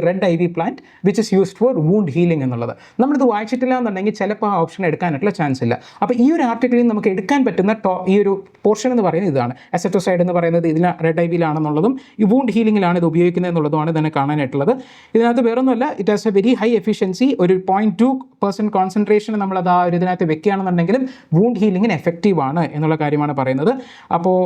red ivy plant which is used for wound healing എന്നുള്ളത്. നമ്മളിത് വായിച്ചിട്ടില്ല എന്നുണ്ടെങ്കിൽ ചിലപ്പോൾ ആ ഓപ്ഷൻ എടുക്കാനായിട്ടുള്ള ചാൻസ് ഇല്ല. അപ്പോൾ ഈ ഒരു ആർട്ടിക്കിളിൽ നമുക്ക് എടുക്കാൻ പറ്റുന്ന ഈ ഒരു പോർഷൻ എന്ന് പറയുന്നത് ഇതാണ്. അസെറ്റോസൈഡ് എന്ന് പറയുന്നത് ഇതിൽ റെഡ് ഐവിയിലാണെന്നുള്ളതും ഈ വൂണ്ട് ഹീലിംഗിലാണ് ഇത് ഉപയോഗിക്കുന്നത് എന്നുള്ളതുമാണ് ഇതിനെ കാണാനായിട്ടുള്ളത്. ഇതിനകത്ത് വേറൊന്നുമല്ല, it has a very high efficiency. ഒരു 0.2% കോൺസെൻട്രേഷൻ നമ്മളത് ആ ഒരു ഇതിനകത്ത് വെക്കുകയാണെന്നുണ്ടെങ്കിലും വൂണ്ട് വൂണ്ട് ഹീലിങ്ങിന് എഫക്റ്റീവ് ആണ് എന്നുള്ള കാര്യമാണ് പറയുന്നത്. അപ്പോൾ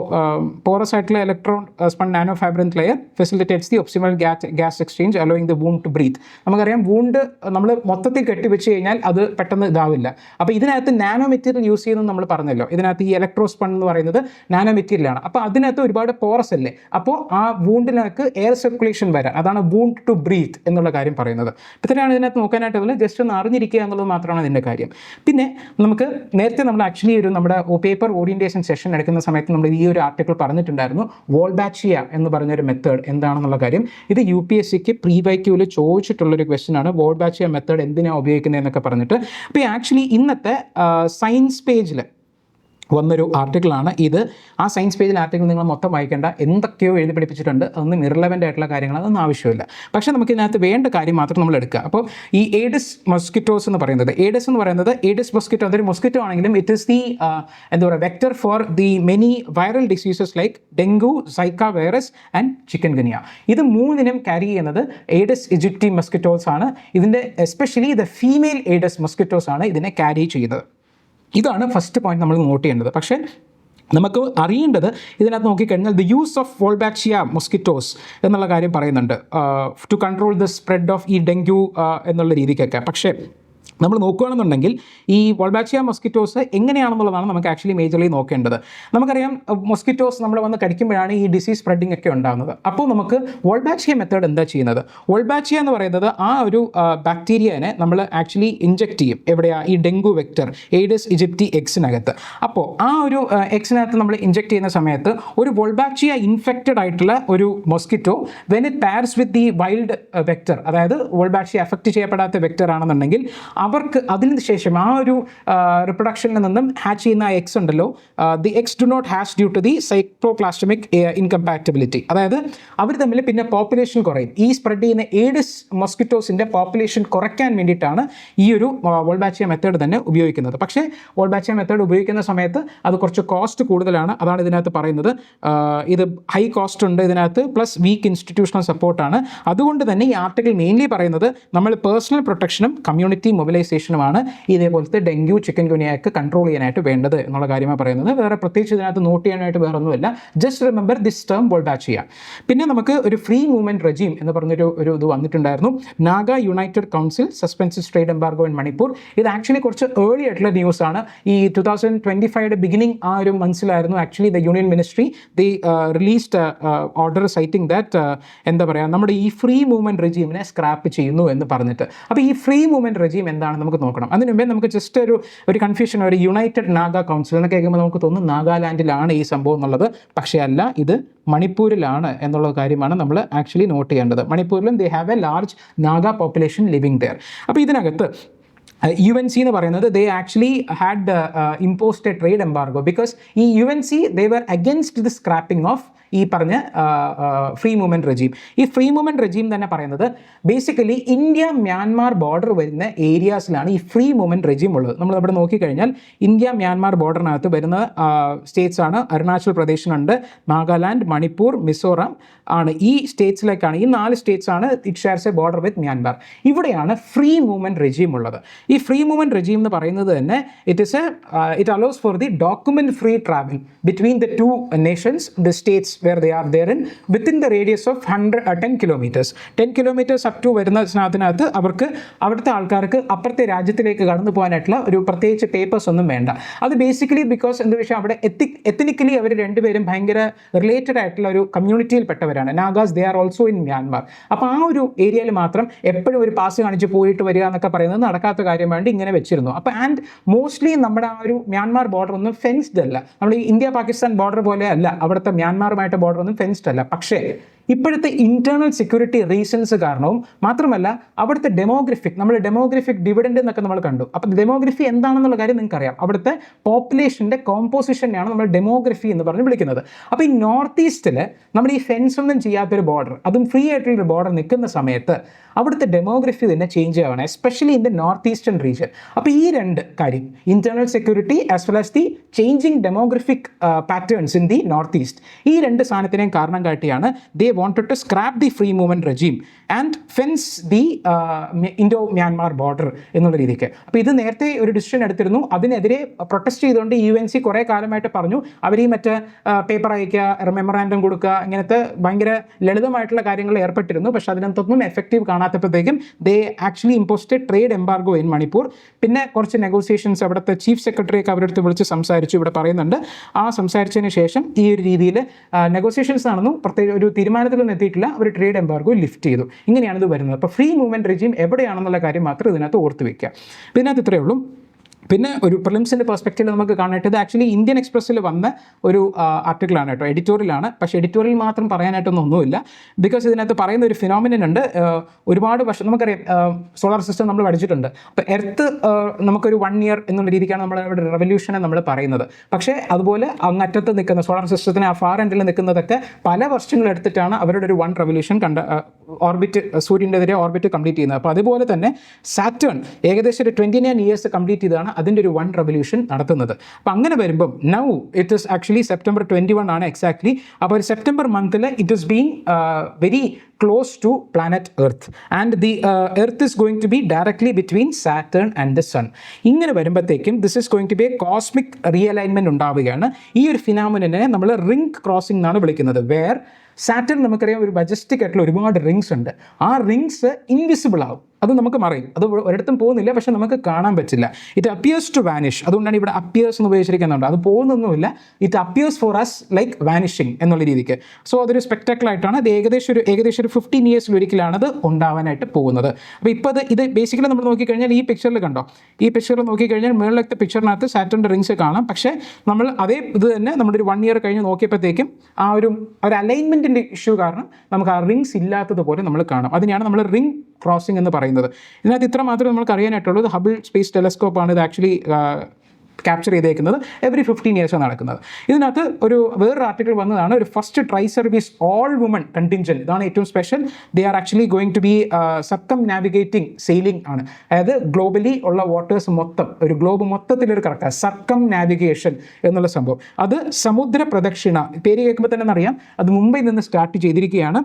പോറസ് ആയിട്ടുള്ള electron spun nano fibrin layer facilitates the optimal gas exchange allowing the wound to breathe. നമുക്കറിയാം വൂണ്ട് നമ്മൾ മൊത്തത്തിൽ കെട്ടിവെച്ച് കഴിഞ്ഞാൽ അത് പെട്ടെന്ന് ഇതാവില്ല. അപ്പോൾ ഇതിനകത്ത് നാനോ മെറ്റീരിയൽ യൂസ് ചെയ്യുന്നത് നമ്മൾ പറഞ്ഞല്ലോ. ഇതിനകത്ത് ഈ ഇലക്ട്രോസ്പൺ എന്ന് പറയുന്നത് നാനോ മെറ്റീരിയലാണ്. അപ്പോൾ അതിനകത്ത് ഒരുപാട് പോറസ് അല്ലേ, അപ്പോൾ ആ വൂണ്ടിനകത്ത് എയർ സർക്കുലേഷൻ വരാൻ, അതാണ് വൂണ്ട് ടു ബ്രീത്ത് എന്നുള്ള കാര്യം പറയുന്നത്. ഇത്രയാണ് ഇതിനകത്ത് നോക്കാനായിട്ടുള്ളത്. ജസ്റ്റ് ഒന്ന് അറിഞ്ഞിരിക്കുക എന്നുള്ളത് മാത്രമാണ് ഇതിൻ്റെ കാര്യം. പിന്നെ നമുക്ക് നേരത്തെ നമ്മൾ ആക്ച്വലി ഒരു നമ്മുടെ പേപ്പർ ഓറിയൻറ്റേഷൻ സെഷൻ എടുക്കുന്ന സമയത്ത് നമ്മൾ ഈ ഒരു ആർട്ടിക്കിൾ പറഞ്ഞിട്ടുണ്ടായിരുന്നു, വോൾബാച്ചിയ എന്ന് പറഞ്ഞൊരു മെത്തേഡ് എന്താണെന്നുള്ള കാര്യം. ഇത് UPSCക്ക് പ്രീ വൈക്യൂവിൽ ചോദിച്ചിട്ടുള്ളൊരു ക്വസ്റ്റ്യൻ ആണ്, വോൾബാച്ചിയ മെത്തേഡ് എന്തിനാണ് ഉപയോഗിക്കുന്നത് എന്നൊക്കെ പറഞ്ഞിട്ട്. അപ്പോൾ ആക്ച്വലി ഇന്നത്തെ സയൻസ് പേജിൽ വന്നൊരു ആർട്ടിക്കിളാണ് ഇത്. ആ സയൻസ് പേജിൽ ആർട്ടിക്കിൾ നിങ്ങൾ മൊത്തം വായിക്കേണ്ട, എന്തൊക്കെയോ എഴുതി പഠിപ്പിച്ചിട്ടുണ്ട്, അതൊന്നും ഇറലവൻ്റ് ആയിട്ടുള്ള കാര്യങ്ങൾ, അതൊന്നും ആവശ്യമില്ല. പക്ഷേ നമുക്ക് ഇതിനകത്ത് വേണ്ട കാര്യം മാത്രം നമ്മൾ എടുക്കുക. അപ്പോൾ ഈ ഏഡിസ് മൊസ്കിറ്റോസ് എന്ന് പറയുന്നത്, ഏഡിസ് മൊസ്കിറ്റോ അതൊരു മൊസ്കിറ്റോ ആണെങ്കിലും ഇറ്റ് ഈസ് ദി എന്താ പറയുക vector for the many viral diseases like dengue, zika virus and chikungunya. ഇത് മൂന്നിനും ക്യാരി ചെയ്യുന്നത് ഏഡിസ് ഈജിപ്തി മൊസ്കിറ്റോസ് ആണ്. ഇതിൻ്റെ especially the female Aedes mosquitoes ആണ് ഇതിനെ ക്യാരി ചെയ്യുന്നത്. ഇതാണ് ഫസ്റ്റ് പോയിന്റ് നമ്മൾ നോട്ട് ചെയ്യേണ്ടത്. പക്ഷേ നമുക്ക് അറിയേണ്ടത് ഇതിനകത്ത് നോക്കിക്കഴിഞ്ഞാൽ the use of Wolbachia mosquitoes എന്നുള്ള കാര്യം പറയുന്നുണ്ട് to control the spread of ഈ ഡെങ്കു എന്നുള്ള രീതിക്കൊക്കെ. പക്ഷേ നമ്മൾ നോക്കുകയാണെന്നുണ്ടെങ്കിൽ ഈ വോൾബാച്ചിയ മൊസ്കിറ്റോസ് എങ്ങനെയാണെന്നുള്ളതാണ് നമുക്ക് ആക്ച്വലി മേജർലി നോക്കേണ്ടത്. നമുക്കറിയാം മൊസ്കിറ്റോസ് നമ്മൾ വന്ന് കടിക്കുമ്പോഴാണ് ഈ ഡിസീസ് സ്പ്രെഡിംഗ് ഒക്കെ ഉണ്ടാകുന്നത്. അപ്പോൾ നമുക്ക് വോൾബാച്ചിയ മെത്തേഡ് എന്താ ചെയ്യുന്നത്? വോൾബാച്ചിയ എന്ന് പറയുന്നത് ആ ഒരു ബാക്ടീരിയനെ നമ്മൾ ആക്ച്വലി ഇഞ്ചെക്ട് ചെയ്യും. എവിടെയാണ്? ഈ ഡെങ്കു വെക്ടർ ഏഡിസ് ഈജിപ്തി എക്സിനകത്ത്. അപ്പോൾ ആ ഒരു എക്സിനകത്ത് നമ്മൾ ഇഞ്ചെക്ട് ചെയ്യുന്ന സമയത്ത് ഒരു വോൾബാച്ചിയ ഇൻഫെക്റ്റഡ് ആയിട്ടുള്ള ഒരു mosquito when it pairs with the wild vector, അതായത് വോൾബാച്ചിയ എഫക്റ്റ് ചെയ്യപ്പെടാത്ത വെക്ടർ ആണെന്നുണ്ടെങ്കിൽ അവർക്ക് അതിന് ശേഷം ആ ഒരു റിപ്രൊഡക്ഷനിൽ നിന്നും ഹാച്ച് ചെയ്യുന്ന ആ എക്സ് ഉണ്ടല്ലോ, the eggs do not hatch due to the cytoplasmic incompatibility. അതായത് അവർ തമ്മിൽ പിന്നെ പോപ്പുലേഷൻ കുറയും. ഈ സ്പ്രെഡ് ചെയ്യുന്ന ഏഡിസ് മൊസ്കിറ്റോസിൻ്റെ പോപ്പുലേഷൻ കുറയ്ക്കാൻ വേണ്ടിയിട്ടാണ് ഈ ഒരു വോൾബാച്ചിയ മെത്തേഡ് തന്നെ ഉപയോഗിക്കുന്നത്. പക്ഷേ വോൾബാച്ചിയ മെത്തേഡ് ഉപയോഗിക്കുന്ന സമയത്ത് അത് കുറച്ച് കോസ്റ്റ് കൂടുതലാണ്. അതാണ് ഇതിനകത്ത് പറയുന്നത്. ഇത് ഹൈ കോസ്റ്റ് ഉണ്ട് ഇതിനകത്ത്, പ്ലസ് വീക്ക് ഇൻസ്റ്റിറ്റ്യൂഷണൽ സപ്പോർട്ടാണ്. അതുകൊണ്ട് തന്നെ ഈ ആർട്ടിക്കിൾ മെയിൻലി പറയുന്നത് നമ്മൾ പേഴ്സണൽ പ്രൊട്ടക്ഷനും കമ്മ്യൂണിറ്റി മൊബിലൈസേഷനുമാണ് ഇതേപോലത്തെ ഡെങ്കു, ചിക്കൻ ഗുനിയയൊക്കെ കൺട്രോൾ ചെയ്യാനായിട്ട് വേണ്ടത് എന്നുള്ള കാര്യമാണ് പറയുന്നത്. വേറെ പ്രത്യേകിച്ച് ഇതിനകത്ത് നോട്ട് ചെയ്യാനായിട്ട് വേറെ ഒന്നുമില്ല. Just remember this term Wolbachia. പിന്നെ നമുക്ക് ഒരു ഫ്രീ മൂവ്മെൻറ്റ് റെജീം എന്ന് പറഞ്ഞൊരു ഇത് വന്നിട്ടുണ്ടായിരുന്നു. Naga United Council suspends trade embargo in Manipur. ഇത് ആക്ച്വലി കുറച്ച് ഏർലി ആയിട്ടുള്ള ന്യൂസാണ്. ഈ 2025 ബിഗിനിങ് ആ ഒരു മന്ത്സിലായിരുന്നു actually the union ministry the released order citing that എന്താ പറയുക, നമ്മുടെ ഈ ഫ്രീ മൂവ്മെൻറ്റ് റെജീമിനെ സ്ക്രാപ്പ് ചെയ്യുന്നു എന്ന് പറഞ്ഞിട്ട്. അപ്പോൾ ഈ ഫ്രീ മൂവ്മെൻറ്റ് റെജീം എന്താണെന്ന് നമുക്ക് നോക്കണം. അതിന് മുമ്പേ നമുക്ക് ജസ്റ്റ് ഒരു കൺഫ്യൂഷൻ, ഒരു യുണൈറ്റഡ് നാഗ കൗൺസിൽ എന്ന് കേൾക്കുമ്പോൾ നമുക്ക് തോന്നും നാഗാലാൻഡിലാണ് ഈ സംഭവം എന്നുള്ളത്. പക്ഷേ അല്ല, ഇത് മണിപ്പൂരിലാണ് എന്നുള്ള കാര്യമാണ് നമ്മൾ ആക്ച്വലി നോട്ട് ചെയ്യേണ്ടത്. മണിപ്പൂരിലും they have a large Naga population living there. അപ്പോൾ ഇതിനകത്ത് UNC എന്ന് പറയുന്നത് they actually had imposed a trade embargo because ഈ UNC they were against the scrapping of ഈ പറഞ്ഞ ഫ്രീ മൂവ്മെൻറ്റ് റെജീം. ഈ ഫ്രീ മൂവ്മെൻറ്റ് റെജീം തന്നെ പറയുന്നത് ബേസിക്കലി ഇന്ത്യ മ്യാൻമാർ ബോർഡർ വരുന്ന ഏരിയാസിലാണ് ഈ ഫ്രീ മൂവ്മെൻറ്റ് റെജീം ഉള്ളത്. നമ്മളവിടെ നോക്കിക്കഴിഞ്ഞാൽ ഇന്ത്യ മ്യാൻമാർ ബോർഡറിനകത്ത് വരുന്ന സ്റ്റേറ്റ്സ് ആണ് അരുണാചൽ പ്രദേശിനുണ്ട്, നാഗാലാൻഡ്, മണിപ്പൂർ, മിസോറാം ആണ്. ഈ സ്റ്റേറ്റ്സിലേക്കാണ്, ഈ 4 സ്റ്റേറ്റ്സ് ആണ് it shares A border with Myanmar. ഇവിടെയാണ് ഫ്രീ മൂവ്മെൻറ്റ് റെജീം ഉള്ളത്. ഈ ഫ്രീ മൂവ്മെൻറ്റ് റെജീം എന്ന് പറയുന്നത് തന്നെ it allows for the document free travel between the two Nations, the States where they are there in within the radius of 10 kilometers. 10 kilometers up to വരുന്ന അതിനകത്ത് അവർക്ക് അവിടുത്തെ ആൾക്കാർക്ക് അപ്പുറത്തെ രാജ്യത്തിലേക്ക് കടന്നു പോകാനായിട്ടുള്ള ഒരു പ്രത്യേകിച്ച് പേപ്പേഴ്സ് ഒന്നും വേണ്ട. അത് ബേസിക്കലി ബിക്കോസ് എന്താ വെച്ചാൽ അവിടെ എത്തനിക്കലി അവർ രണ്ടുപേരും ഭയങ്കര റിലേറ്റഡ് ആയിട്ടുള്ള ഒരു കമ്മ്യൂണിറ്റിയിൽപ്പെട്ടവരാണ്. Nagas they are also in Myanmar. അപ്പോൾ ആ ഒരു ഏരിയയിൽ മാത്രം എപ്പോഴും ഒരു പാസ് കാണിച്ച് പോയിട്ട് വരിക എന്നൊക്കെ പറയുന്നത് നടക്കാത്ത കാര്യം വേണ്ടി ഇങ്ങനെ വെച്ചിരുന്നു. അപ്പോൾ ആൻഡ് മോസ്റ്റ്ലി നമ്മുടെ ആ ഒരു മ്യാൻമാർ ബോർഡർ ഒന്നും ഫെൻസ്ഡ് അല്ല. നമ്മൾ ഈ ഇന്ത്യ പാകിസ്ഥാൻ ബോർഡർ പോലെ അല്ല അവിടുത്തെ മ്യാൻമാറുമായിട്ട് ബോർഡർ ഒന്നും ഫെൻസ്ഡ് അല്ല. പക്ഷേ ഇപ്പോഴത്തെ ഇന്റേണൽ സെക്യൂരിറ്റി റീസൺസ് കാരണവും മാത്രമല്ല അവിടുത്തെ ഡെമോഗ്രഫിക് ഡിവിഡൻഡ് എന്നൊക്കെ നമ്മൾ കണ്ടു. അപ്പോൾ ഡെമോഗ്രഫി എന്താണെന്നുള്ള കാര്യം നിങ്ങൾക്ക് അറിയാം. അവിടുത്തെ പോപ്പുലേഷൻ്റെ കോമ്പോസിഷനെയാണ് നമ്മൾ ഡെമോഗ്രഫി എന്ന് പറഞ്ഞ് വിളിക്കുന്നത്. അപ്പോൾ ഈ നോർത്ത് ഈസ്റ്റിൽ നമ്മൾ ഈ ഫെൻസ് ഒന്നും ചെയ്യാത്തൊരു ബോർഡർ, അതും ഫ്രീ ആയിട്ടുള്ളൊരു ബോർഡർ നിൽക്കുന്ന സമയത്ത് അവിടുത്തെ ഡെമോഗ്രഫി തന്നെ ചേഞ്ച് ആവണം, especially in the north eastern region. അപ്പോൾ ഈ രണ്ട് കാര്യം, internal security as well as the changing demographic patterns in the north east. ഈ രണ്ട് സാധനത്തിനെയും കാരണം കാട്ടിയാണ് they wanted to scrap the free movement regime and fence the Indo Myanmar border എന്നുള്ള രീതിക്ക്. അപ്പോൾ ഇത് നേരത്തെ ഒരു ഡിസിഷൻ എടുത്തിരുന്നു. അതിനെതിരെ പ്രൊട്ടസ്റ്റ് ചെയ്തുകൊണ്ട് UNC കുറേ കാലമായിട്ട് പറഞ്ഞു അവർ ഈ മറ്റേ പേപ്പർ അയക്കുക, മെമ്മറാൻഡം കൊടുക്കുക, ഇങ്ങനത്തെ ഭയങ്കര ലളിതമായിട്ടുള്ള കാര്യങ്ങൾ ഏർപ്പെട്ടിരുന്നു. പക്ഷേ അതിനകത്തൊന്നും എഫക്റ്റീവ് കാണാത്തപ്പോഴത്തേക്കും they actually imposed trade embargo in Manipur. പിന്നെ കുറച്ച് നെഗോസിയേഷൻസ് അവിടുത്തെ ചീഫ് സെക്രട്ടറിയൊക്കെ അവരുടെ അടുത്ത് വിളിച്ച് സംസാരിച്ചു, ഇവിടെ പറയുന്നുണ്ട്. ആ സംസാരിച്ചതിന് ശേഷം ഈ ഒരു രീതിയിൽ നെഗോസിയേഷൻസ് നടന്നു, പ്രത്യേക ഒരു തീരുമാനത്തിലൊന്നും എത്തിയിട്ടില്ല. അവർ ട്രേഡ് എംബാർഗോ ലിഫ്റ്റ് ചെയ്തു. ഇങ്ങനെയാണ് ഇത് വരുന്നത്. അപ്പോൾ ഫ്രീ മൂവ്മെൻറ്റ് റെജീം എവിടെയാണെന്നുള്ള കാര്യം മാത്രം ഇതിനകത്ത് ഓർത്ത് വയ്ക്കുക. ഇതിനകത്ത് ഇത്രയേ ഉള്ളൂ. പിന്നെ ഒരു പ്രിലിംസിൻ്റെ പെർസ്പെക്റ്റീവിൽ നമുക്ക് കാണാനായിട്ട് ഇത് ആക്ച്വലി ഇന്ത്യൻ എക്സ്പ്രസ്സിൽ വന്ന ഒരു ആർട്ടിക്കിളാണ് കേട്ടോ, എഡിറ്റോറിയലാണ്. പക്ഷേ എഡിറ്റോറിയൽ മാത്രം പറയാനായിട്ടൊന്നുമില്ല. ബിക്കോസ് ഇതിനകത്ത് പറയുന്ന ഒരു ഫിനോമിനൻ ഉണ്ട്. ഒരുപാട് വർഷം നമുക്കറിയാം, സോളാർ സിസ്റ്റം നമ്മൾ പഠിച്ചിട്ടുണ്ട്. അപ്പോൾ എർത്ത് നമുക്കൊരു 1 year എന്നുള്ള രീതിക്കാണ് നമ്മൾ ഇവിടെ റെവല്യൂഷനെ നമ്മൾ പറയുന്നത്. പക്ഷേ അതുപോലെ അങ്ങറ്റത്ത് നിൽക്കുന്ന സോളാർ സിസ്റ്റത്തിന് ആ ഫാർ എൻഡിൽ നിൽക്കുന്നതൊക്കെ പല വർഷങ്ങൾ എടുത്തിട്ടാണ് അവരുടെ ഒരു 1 റെവല്യൂഷൻ ഓർബിറ്റ്, സൂര്യൻ്റെതിരെ ഓർബിറ്റ് കംപ്ലീറ്റ് ചെയ്യുന്നത്. അപ്പോൾ അതുപോലെ തന്നെ സാറ്റേൺ ഏകദേശം ഒരു 29 years കംപ്ലീറ്റ് ചെയ്താണ് അതിൻ്റെ ഒരു 1 റെവല്യൂഷൻ നടത്തുന്നത്. അപ്പോൾ അങ്ങനെ വരുമ്പം now it is actually September 21 ആണ് എക്സാക്ട്ലി. അപ്പോൾ ഒരു സെപ്റ്റംബർ മന്തിൽ it is being very close to planet Earth and the Earth is going to be directly between Saturn and the Sun. ഇങ്ങനെ വരുമ്പോഴത്തേക്കും this is going to be a cosmic realignment ഉണ്ടാവുകയാണ്. ഈ ഒരു ഫിനോമിനനെ നമ്മൾ ring crossing എന്നാണ് വിളിക്കുന്നത്. Where സാറ്റർൻ നമുക്കറിയാം ഒരു മജസ്റ്റിക് ആയിട്ടുള്ള ഒരുപാട് റിങ്സ് ഉണ്ട്. ആ റിങ്സ് ഇൻവിസിബിൾ ആവും, അത് നമുക്ക് മറയും, അത് ഒരിടത്തും പോകുന്നില്ല, പക്ഷെ നമുക്ക് കാണാൻ പറ്റില്ല. ഇറ്റ് അപ്പിയേഴ്സ് ടു വാനിഷ്, അതുകൊണ്ടാണ് ഇവിടെ അപ്പിയേഴ്സ് എന്ന് ഉപയോഗിച്ചിരിക്കുന്നുണ്ട്. അത് പോകുന്നൊന്നുമില്ല, it appears for us like vanishing എന്നുള്ള രീതിക്ക്. സോ അതൊരു സ്പെക്ടാക്കിൾ ആയിട്ടാണ്. അത് ഏകദേശം ഒരു 15 years ഒരിക്കലാണ് അത് ഉണ്ടാവാനായിട്ട് പോകുന്നത്. അപ്പോൾ ഇപ്പോൾ ഇത് ബേസിക്കലി നമ്മൾ നോക്കിക്കഴിഞ്ഞാൽ ഈ പിക്ചറിൽ കണ്ടോ, ഈ പിക്ചറിൽ നോക്കിക്കഴിഞ്ഞാൽ മുകളിലത്തെ പിക്ചറിനകത്ത് സാറ്റർൻ്റെ റിങ്സ് കാണാം. പക്ഷേ നമ്മൾ അതേ ഇത് തന്നെ നമ്മളൊരു 1 year കഴിഞ്ഞ് നോക്കിയപ്പോഴത്തേക്കും ആ ഒരു അലൈൻമെൻറ്റിൻ്റെ ഇഷ്യൂ കാരണം നമുക്ക് ആ റിങ്സ് ഇല്ലാത്തതുപോലെ നമ്മൾ കാണാം. അതിനെയാണ് നമ്മൾ റിംഗ് ക്രോസിംഗ് എന്ന് പറയുന്നത്. ഇതിനകത്ത് ഇത്ര മാത്രമേ നമുക്ക് അറിയാനായിട്ടുള്ളൂ. ഹബിൾ സ്പേസ് ടെലസ്കോപ്പാണ് ഇത് ആക്ച്വലി ക്യാപ്ചർ ചെയ്തേക്കുന്നത്. എവറി 15 years നടക്കുന്നത്. ഇതിനകത്ത് വേറൊരു ആർട്ടിക്കിൾ വന്നതാണ്, ഒരു first tri service all woman contingent. ഇതാണ് ഏറ്റവും special. They are actually going to be circumnavigating sailing ആണ്. അതായത് ഗ്ലോബലി ഉള്ള വാട്ടേഴ്സ് മൊത്തം, ഒരു ഗ്ലോബ് മൊത്തത്തിലൊരു കറക്റ്റ് സർക്കം നാവിഗേഷൻ എന്നുള്ള സംഭവം. അത് സമുദ്ര പ്രദക്ഷിണ, പേര് കേൾക്കുമ്പോൾ തന്നെ അറിയാം അത് മുംബൈയിൽ നിന്ന് സ്റ്റാർട്ട് ചെയ്തിരിക്കുകയാണ്.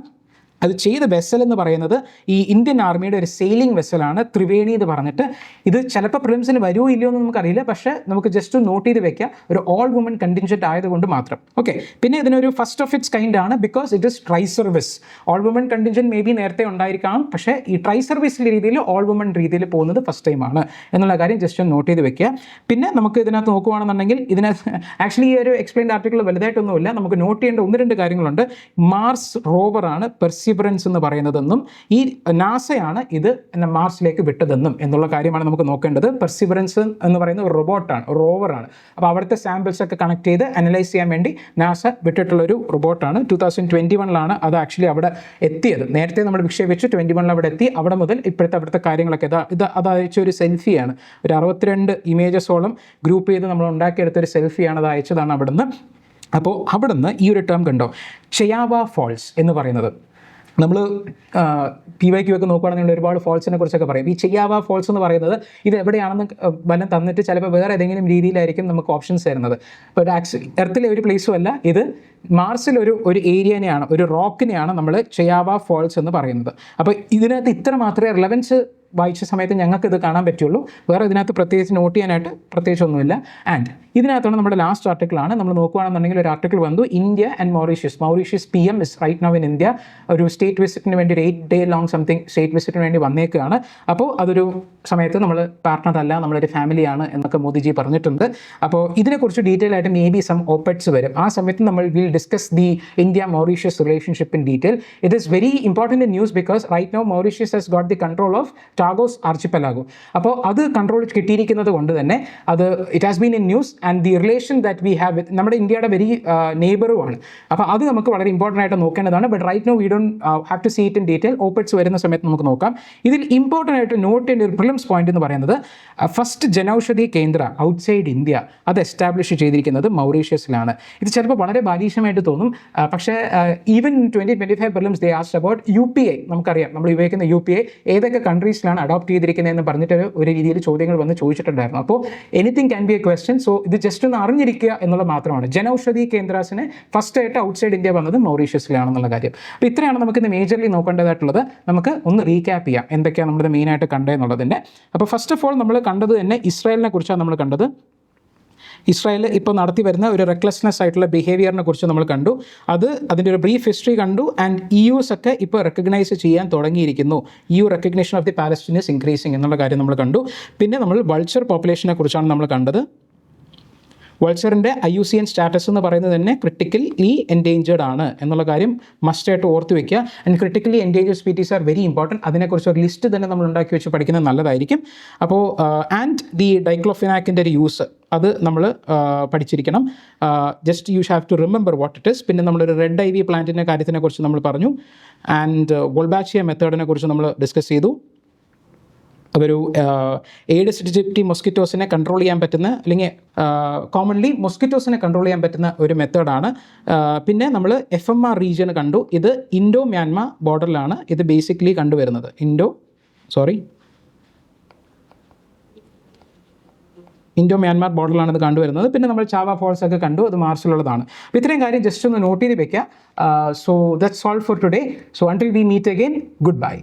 അത് ചെയ്ത വെസൽ എന്ന് പറയുന്നത് ഈ ഇന്ത്യൻ ആർമിയുടെ ഒരു സെയിലിംഗ് വെസലാണ്, ത്രിവേണി എന്ന് പറഞ്ഞിട്ട്. ഇത് ചിലപ്പോൾ പ്രിലിംസിന് വരുമോ ഇല്ലയോ എന്ന് നമുക്കറിയില്ല, പക്ഷേ നമുക്ക് ജസ്റ്റ് നോട്ട് ചെയ്ത് വെക്കാം, ഒരു ഓൾ വുമൺ കണ്ടിൻജൻറ്റ് ആയതുകൊണ്ട് മാത്രം. ഓക്കെ, പിന്നെ ഇതിനൊരു ഫസ്റ്റ് ഓഫ് ഇറ്റ്സ് കൈൻഡ് ആണ്, because it is try service. All woman contingent may be നേരത്തെ ഉണ്ടായിരിക്കാം, പക്ഷേ ഈ ട്രൈ സർവീസിൻ്റെ രീതിയിൽ ഓൾ വുമൺ രീതിയിൽ പോകുന്നത് ഫസ്റ്റ് ടൈമാണ് എന്നുള്ള കാര്യം ജസ്റ്റ് നോട്ട് ചെയ്ത് വെക്കുക. പിന്നെ നമുക്ക് ഇതിനകത്ത് നോക്കുകയാണെന്നുണ്ടെങ്കിൽ ഇതിനകത്ത് ആക്ച്വലി ഈ ഒരു എക്സ്പ്ലെയിൻഡ് ആർട്ടിക്കിൾ വലുതായിട്ടൊന്നുമില്ല. നമുക്ക് നോട്ട് ചെയ്യേണ്ട 1-2 കാര്യങ്ങളുണ്ട്. മാർസ് റോവറാണ് പെർസിവറൻസ് എന്ന് പറയുന്നതെന്നും ഈ നാസയാണ് ഇത് മാർസിലേക്ക് വിട്ടതെന്നും എന്നുള്ള കാര്യമാണ് നമുക്ക് നോക്കേണ്ടത്. പെർസിവറൻസ് എന്ന് പറയുന്ന ഒരു റോബോട്ടാണ്, റോവറാണ്. അപ്പോൾ അവിടുത്തെ സാമ്പിൾസ് ഒക്കെ കണക്ട് ചെയ്ത് അനലൈസ് ചെയ്യാൻ വേണ്ടി നാസ വിട്ടിട്ടുള്ളൊരു റോബോട്ടാണ്. 2021 അത് ആക്ച്വലി അവിടെ എത്തിയത്. നേരത്തെ നമ്മൾ വിക്ഷേപിച്ചു, 21 അവിടെ എത്തി. അവിടെ മുതൽ ഇപ്പോഴത്തെ അവിടുത്തെ കാര്യങ്ങളൊക്കെ അത് അയച്ച ഒരു സെൽഫിയാണ്. ഒരു 62 ഇമേജസോളം ഗ്രൂപ്പ് ചെയ്ത് നമ്മൾ ഉണ്ടാക്കിയെടുത്തൊരു സെൽഫിയാണ്. അത് അയച്ചതാണ് അവിടുന്ന്. അപ്പോൾ അവിടുന്ന് ഈ ഒരു ടേം കണ്ടോ, ചയാവ ഫോൾസ് എന്ന് പറയുന്നത്. നമ്മൾ PYQ ഒക്കെ നോക്കുകയാണെന്നുണ്ടെങ്കിൽ ഒരുപാട് ഫോൾസിനെ കുറിച്ചൊക്കെ പറയും. ഈ ചയാവ ഫോൾസ് എന്ന് പറയുന്നത് ഇത് എവിടെയാണെന്ന് വല്ലതും തന്നിട്ട് ചിലപ്പോൾ വേറെ ഏതെങ്കിലും രീതിയിലായിരിക്കും നമുക്ക് ഓപ്ഷൻസ് തരുന്നത്. ഇപ്പോൾ എർത്തിലെ ഒരു പ്ലേസും അല്ല, ഇത് മാർസിലൊരു ഏരിയനെയാണ്, ഒരു റോക്കിനെയാണ് നമ്മൾ ചയാവ ഫോൾസ് എന്ന് പറയുന്നത്. അപ്പോൾ ഇതിനകത്ത് ഇത്ര മാത്രമേ റിലവൻസ് വായിച്ച സമയത്ത് ഞങ്ങൾക്ക് ഇത് കാണാൻ പറ്റുള്ളൂ. വേറെ ഇതിനകത്ത് പ്രത്യേകിച്ച് നോട്ട് ചെയ്യാനായിട്ട് പ്രത്യേകിച്ചൊന്നുമില്ല. ആൻഡ് ഇതിനകത്താണ് നമ്മുടെ ലാസ്റ്റ് ആർട്ടിക്കിളാണ്. നമ്മൾ നോക്കുകയാണെന്നുണ്ടെങ്കിൽ ഒരു ആർട്ടിക്കിൾ വന്നു, India and Mauritius PM is right now in India. ഒരു സ്റ്റേറ്റ് വിസിറ്റിന് വേണ്ടി ഒരു 8 day long സംതിങ് സ്റ്റേറ്റ് വിസിറ്റിന് വേണ്ടി വന്നേക്കുകയാണ്. അപ്പോൾ അതൊരു സമയത്ത് നമ്മൾ പാർട്ട്ണർ അല്ല, നമ്മളൊരു ഫാമിലിയാണ് എന്നൊക്കെ മോദിജി പറഞ്ഞിട്ടുണ്ട്. അപ്പോൾ ഇതിനെക്കുറിച്ച് ഡീറ്റെയിൽ ആയിട്ട് മേ ബി സം ഓപ്പറ്റ്സ് വരും. ആ സമയത്ത് നമ്മൾ will discuss the India Mauritius relationship in detail. It is very important news because right now Mauritius has got the control of Chagos archipelago. അപ്പോൾ അത് കൺട്രോൾ കിട്ടിയിരിക്കുന്നത് കൊണ്ട് തന്നെ അത് it has been in news and the relation that we have with നമ്മുടെ ഇന്ത്യയുടെ very നെയ്ബറുമാണ്. അപ്പോൾ അത് നമുക്ക് വളരെ ഇമ്പോർട്ടൻ്റ് ആയിട്ട് നോക്കേണ്ടതാണ്. But right now we don't have to see it in detail. ഓപ്പറ്റ്സ് വരുന്ന സമയത്ത് നമുക്ക് നോക്കാം. ഇതിൽ ഇമ്പോർട്ടൻ്റ് ആയിട്ട് നോട്ട് ചെയ്യേണ്ട ഒരു പ്രിലിംസ് പോയിന്റ് എന്ന് പറയുന്നത് ഫസ്റ്റ് ജനൌഷധി കേന്ദ്ര ഔട്ട്സൈഡ് ഇന്ത്യ അത് എസ്റ്റാബ്ലിഷ് ചെയ്തിരിക്കുന്നത് മൗറീഷ്യസിലാണ്. ഇത് ചിലപ്പോൾ വളരെ ബാലിശമായിട്ട് തോന്നും, പക്ഷേ even 2025 prelims they asked about UPI. നമുക്കറിയാം നമ്മൾ ഉപയോഗിക്കുന്ന UPI ഏതൊക്കെ കൺട്രീസിലാണ് ആണ് അഡോപ്റ്റ് ചെയ്തിരിക്കുന്നതെന്ന് പറഞ്ഞിട്ട് ഒരു രീതിയിൽ ചോദ്യങ്ങൾ വന്ന് ചോദിച്ചിട്ടുണ്ടായിരുന്നു. അപ്പോൾ anything can be A question. So ഇത് ജസ്റ്റ് ഒന്ന് അറിഞ്ഞിരിക്കുക എന്നുള്ളത് മാത്രമാണ്. ജനൌഷധി കേന്ദ്രാസിന് ഫസ്റ്റ് ആയിട്ട് ഔട്ട്സൈഡ് ഇന്ത്യ വന്നത് മൗറീഷ്യസിലാണെന്നുള്ള കാര്യം. അപ്പോൾ ഇത്രയാണ് നമുക്ക് ഇന്ന് മേജർലി നോക്കേണ്ടതായിട്ടുള്ളത്. നമുക്ക് ഒന്ന് റീക്യാപ്പ് ചെയ്യാം എന്തൊക്കെയാണ് നമ്മൾ മെയിനായിട്ട് കണ്ടതെന്നുള്ളതിൻ്റെ. അപ്പോൾ ഫസ്റ്റ് ഓഫ് ഓൾ നമ്മൾ കണ്ടത് തന്നെ ഇസ്രായേലിനെ കുറിച്ചാണ് നമ്മൾ കണ്ടത്. ഇസ്രായേൽ ഇപ്പോൾ നടത്തി വരുന്ന ഒരു റെക്ലെസ്നെസ് ആയിട്ടുള്ള ബിഹേവിയറിനെ കുറിച്ച് നമ്മൾ കണ്ടു. അതിൻ്റെ ഒരു ബ്രീഫ് ഹിസ്റ്ററി കണ്ടു. ആൻഡ് EUs ഒക്കെ ഇപ്പോൾ റെക്കഗ്നൈസ് ചെയ്യാൻ തുടങ്ങിയിരിക്കുന്നു. EU recognition of the Palestinians increasing എന്നുള്ള കാര്യം നമ്മൾ കണ്ടു. പിന്നെ നമ്മൾ വൾച്ചർ പോപ്പുലേഷനെ കുറിച്ചാണ് നമ്മൾ കണ്ടത്. വൾച്ചറിൻ്റെ IUCN സ്റ്റാറ്റസ് എന്ന് പറയുന്നത് തന്നെ ക്രിട്ടിക്കലി എൻഡേഞ്ചേർഡ് ആണ് എന്നുള്ള കാര്യം മസ്റ്റായിട്ട് ഓർത്ത് വയ്ക്കുക. And critically endangered species are very important. അതിനെക്കുറിച്ച് ഒരു ലിസ്റ്റ് തന്നെ നമ്മൾ ഉണ്ടാക്കി വെച്ച് പഠിക്കുന്നത് നല്ലതായിരിക്കും. അപ്പോൾ ആൻഡ് ദി ഡൈക്ലോഫിനാക്കിൻ്റെ ഒരു യൂസ് അത് നമ്മൾ പഠിച്ചിരിക്കണം. Just you have to remember what it is. പിന്നെ നമ്മളൊരു റെഡ് IV പ്ലാന്റിൻ്റെ കാര്യത്തിനെ കുറിച്ച് നമ്മൾ പറഞ്ഞു. ആൻഡ് വോൾബാച്ചിയ മെത്തേഡിനെ കുറിച്ച് നമ്മൾ ഡിസ്കസ് ചെയ്തു. ഒരു ഏഡിസ് ഈജിപ്തി മൊസ്കിറ്റോസിനെ കൺട്രോൾ ചെയ്യാൻ പറ്റുന്ന, അല്ലെങ്കിൽ കോമൺലി മൊസ്കിറ്റോസിനെ കൺട്രോൾ ചെയ്യാൻ പറ്റുന്ന ഒരു മെത്തേഡാണ്. പിന്നെ നമ്മൾ FMR റീജിയൻ കണ്ടു. ഇത് ഇൻഡോ മ്യാൻമാർ ബോർഡറിലാണ് ഇത് ബേസിക്കലി കണ്ടുവരുന്നത്. ഇൻഡോ മ്യാൻമാർ ബോർഡറിലാണ് ഇത് കണ്ടുവരുന്നത്. പിന്നെ നമ്മൾ ചാവ ഫോൾസ് ഒക്കെ കണ്ടു, അത് മാർച്ചിലുള്ളതാണ്. അപ്പോൾ ഇത്രയും കാര്യം ജസ്റ്റ് ഒന്ന് നോട്ട് ചെയ്ത് വെക്കുക. So that's all for today. So until we meet again, good by.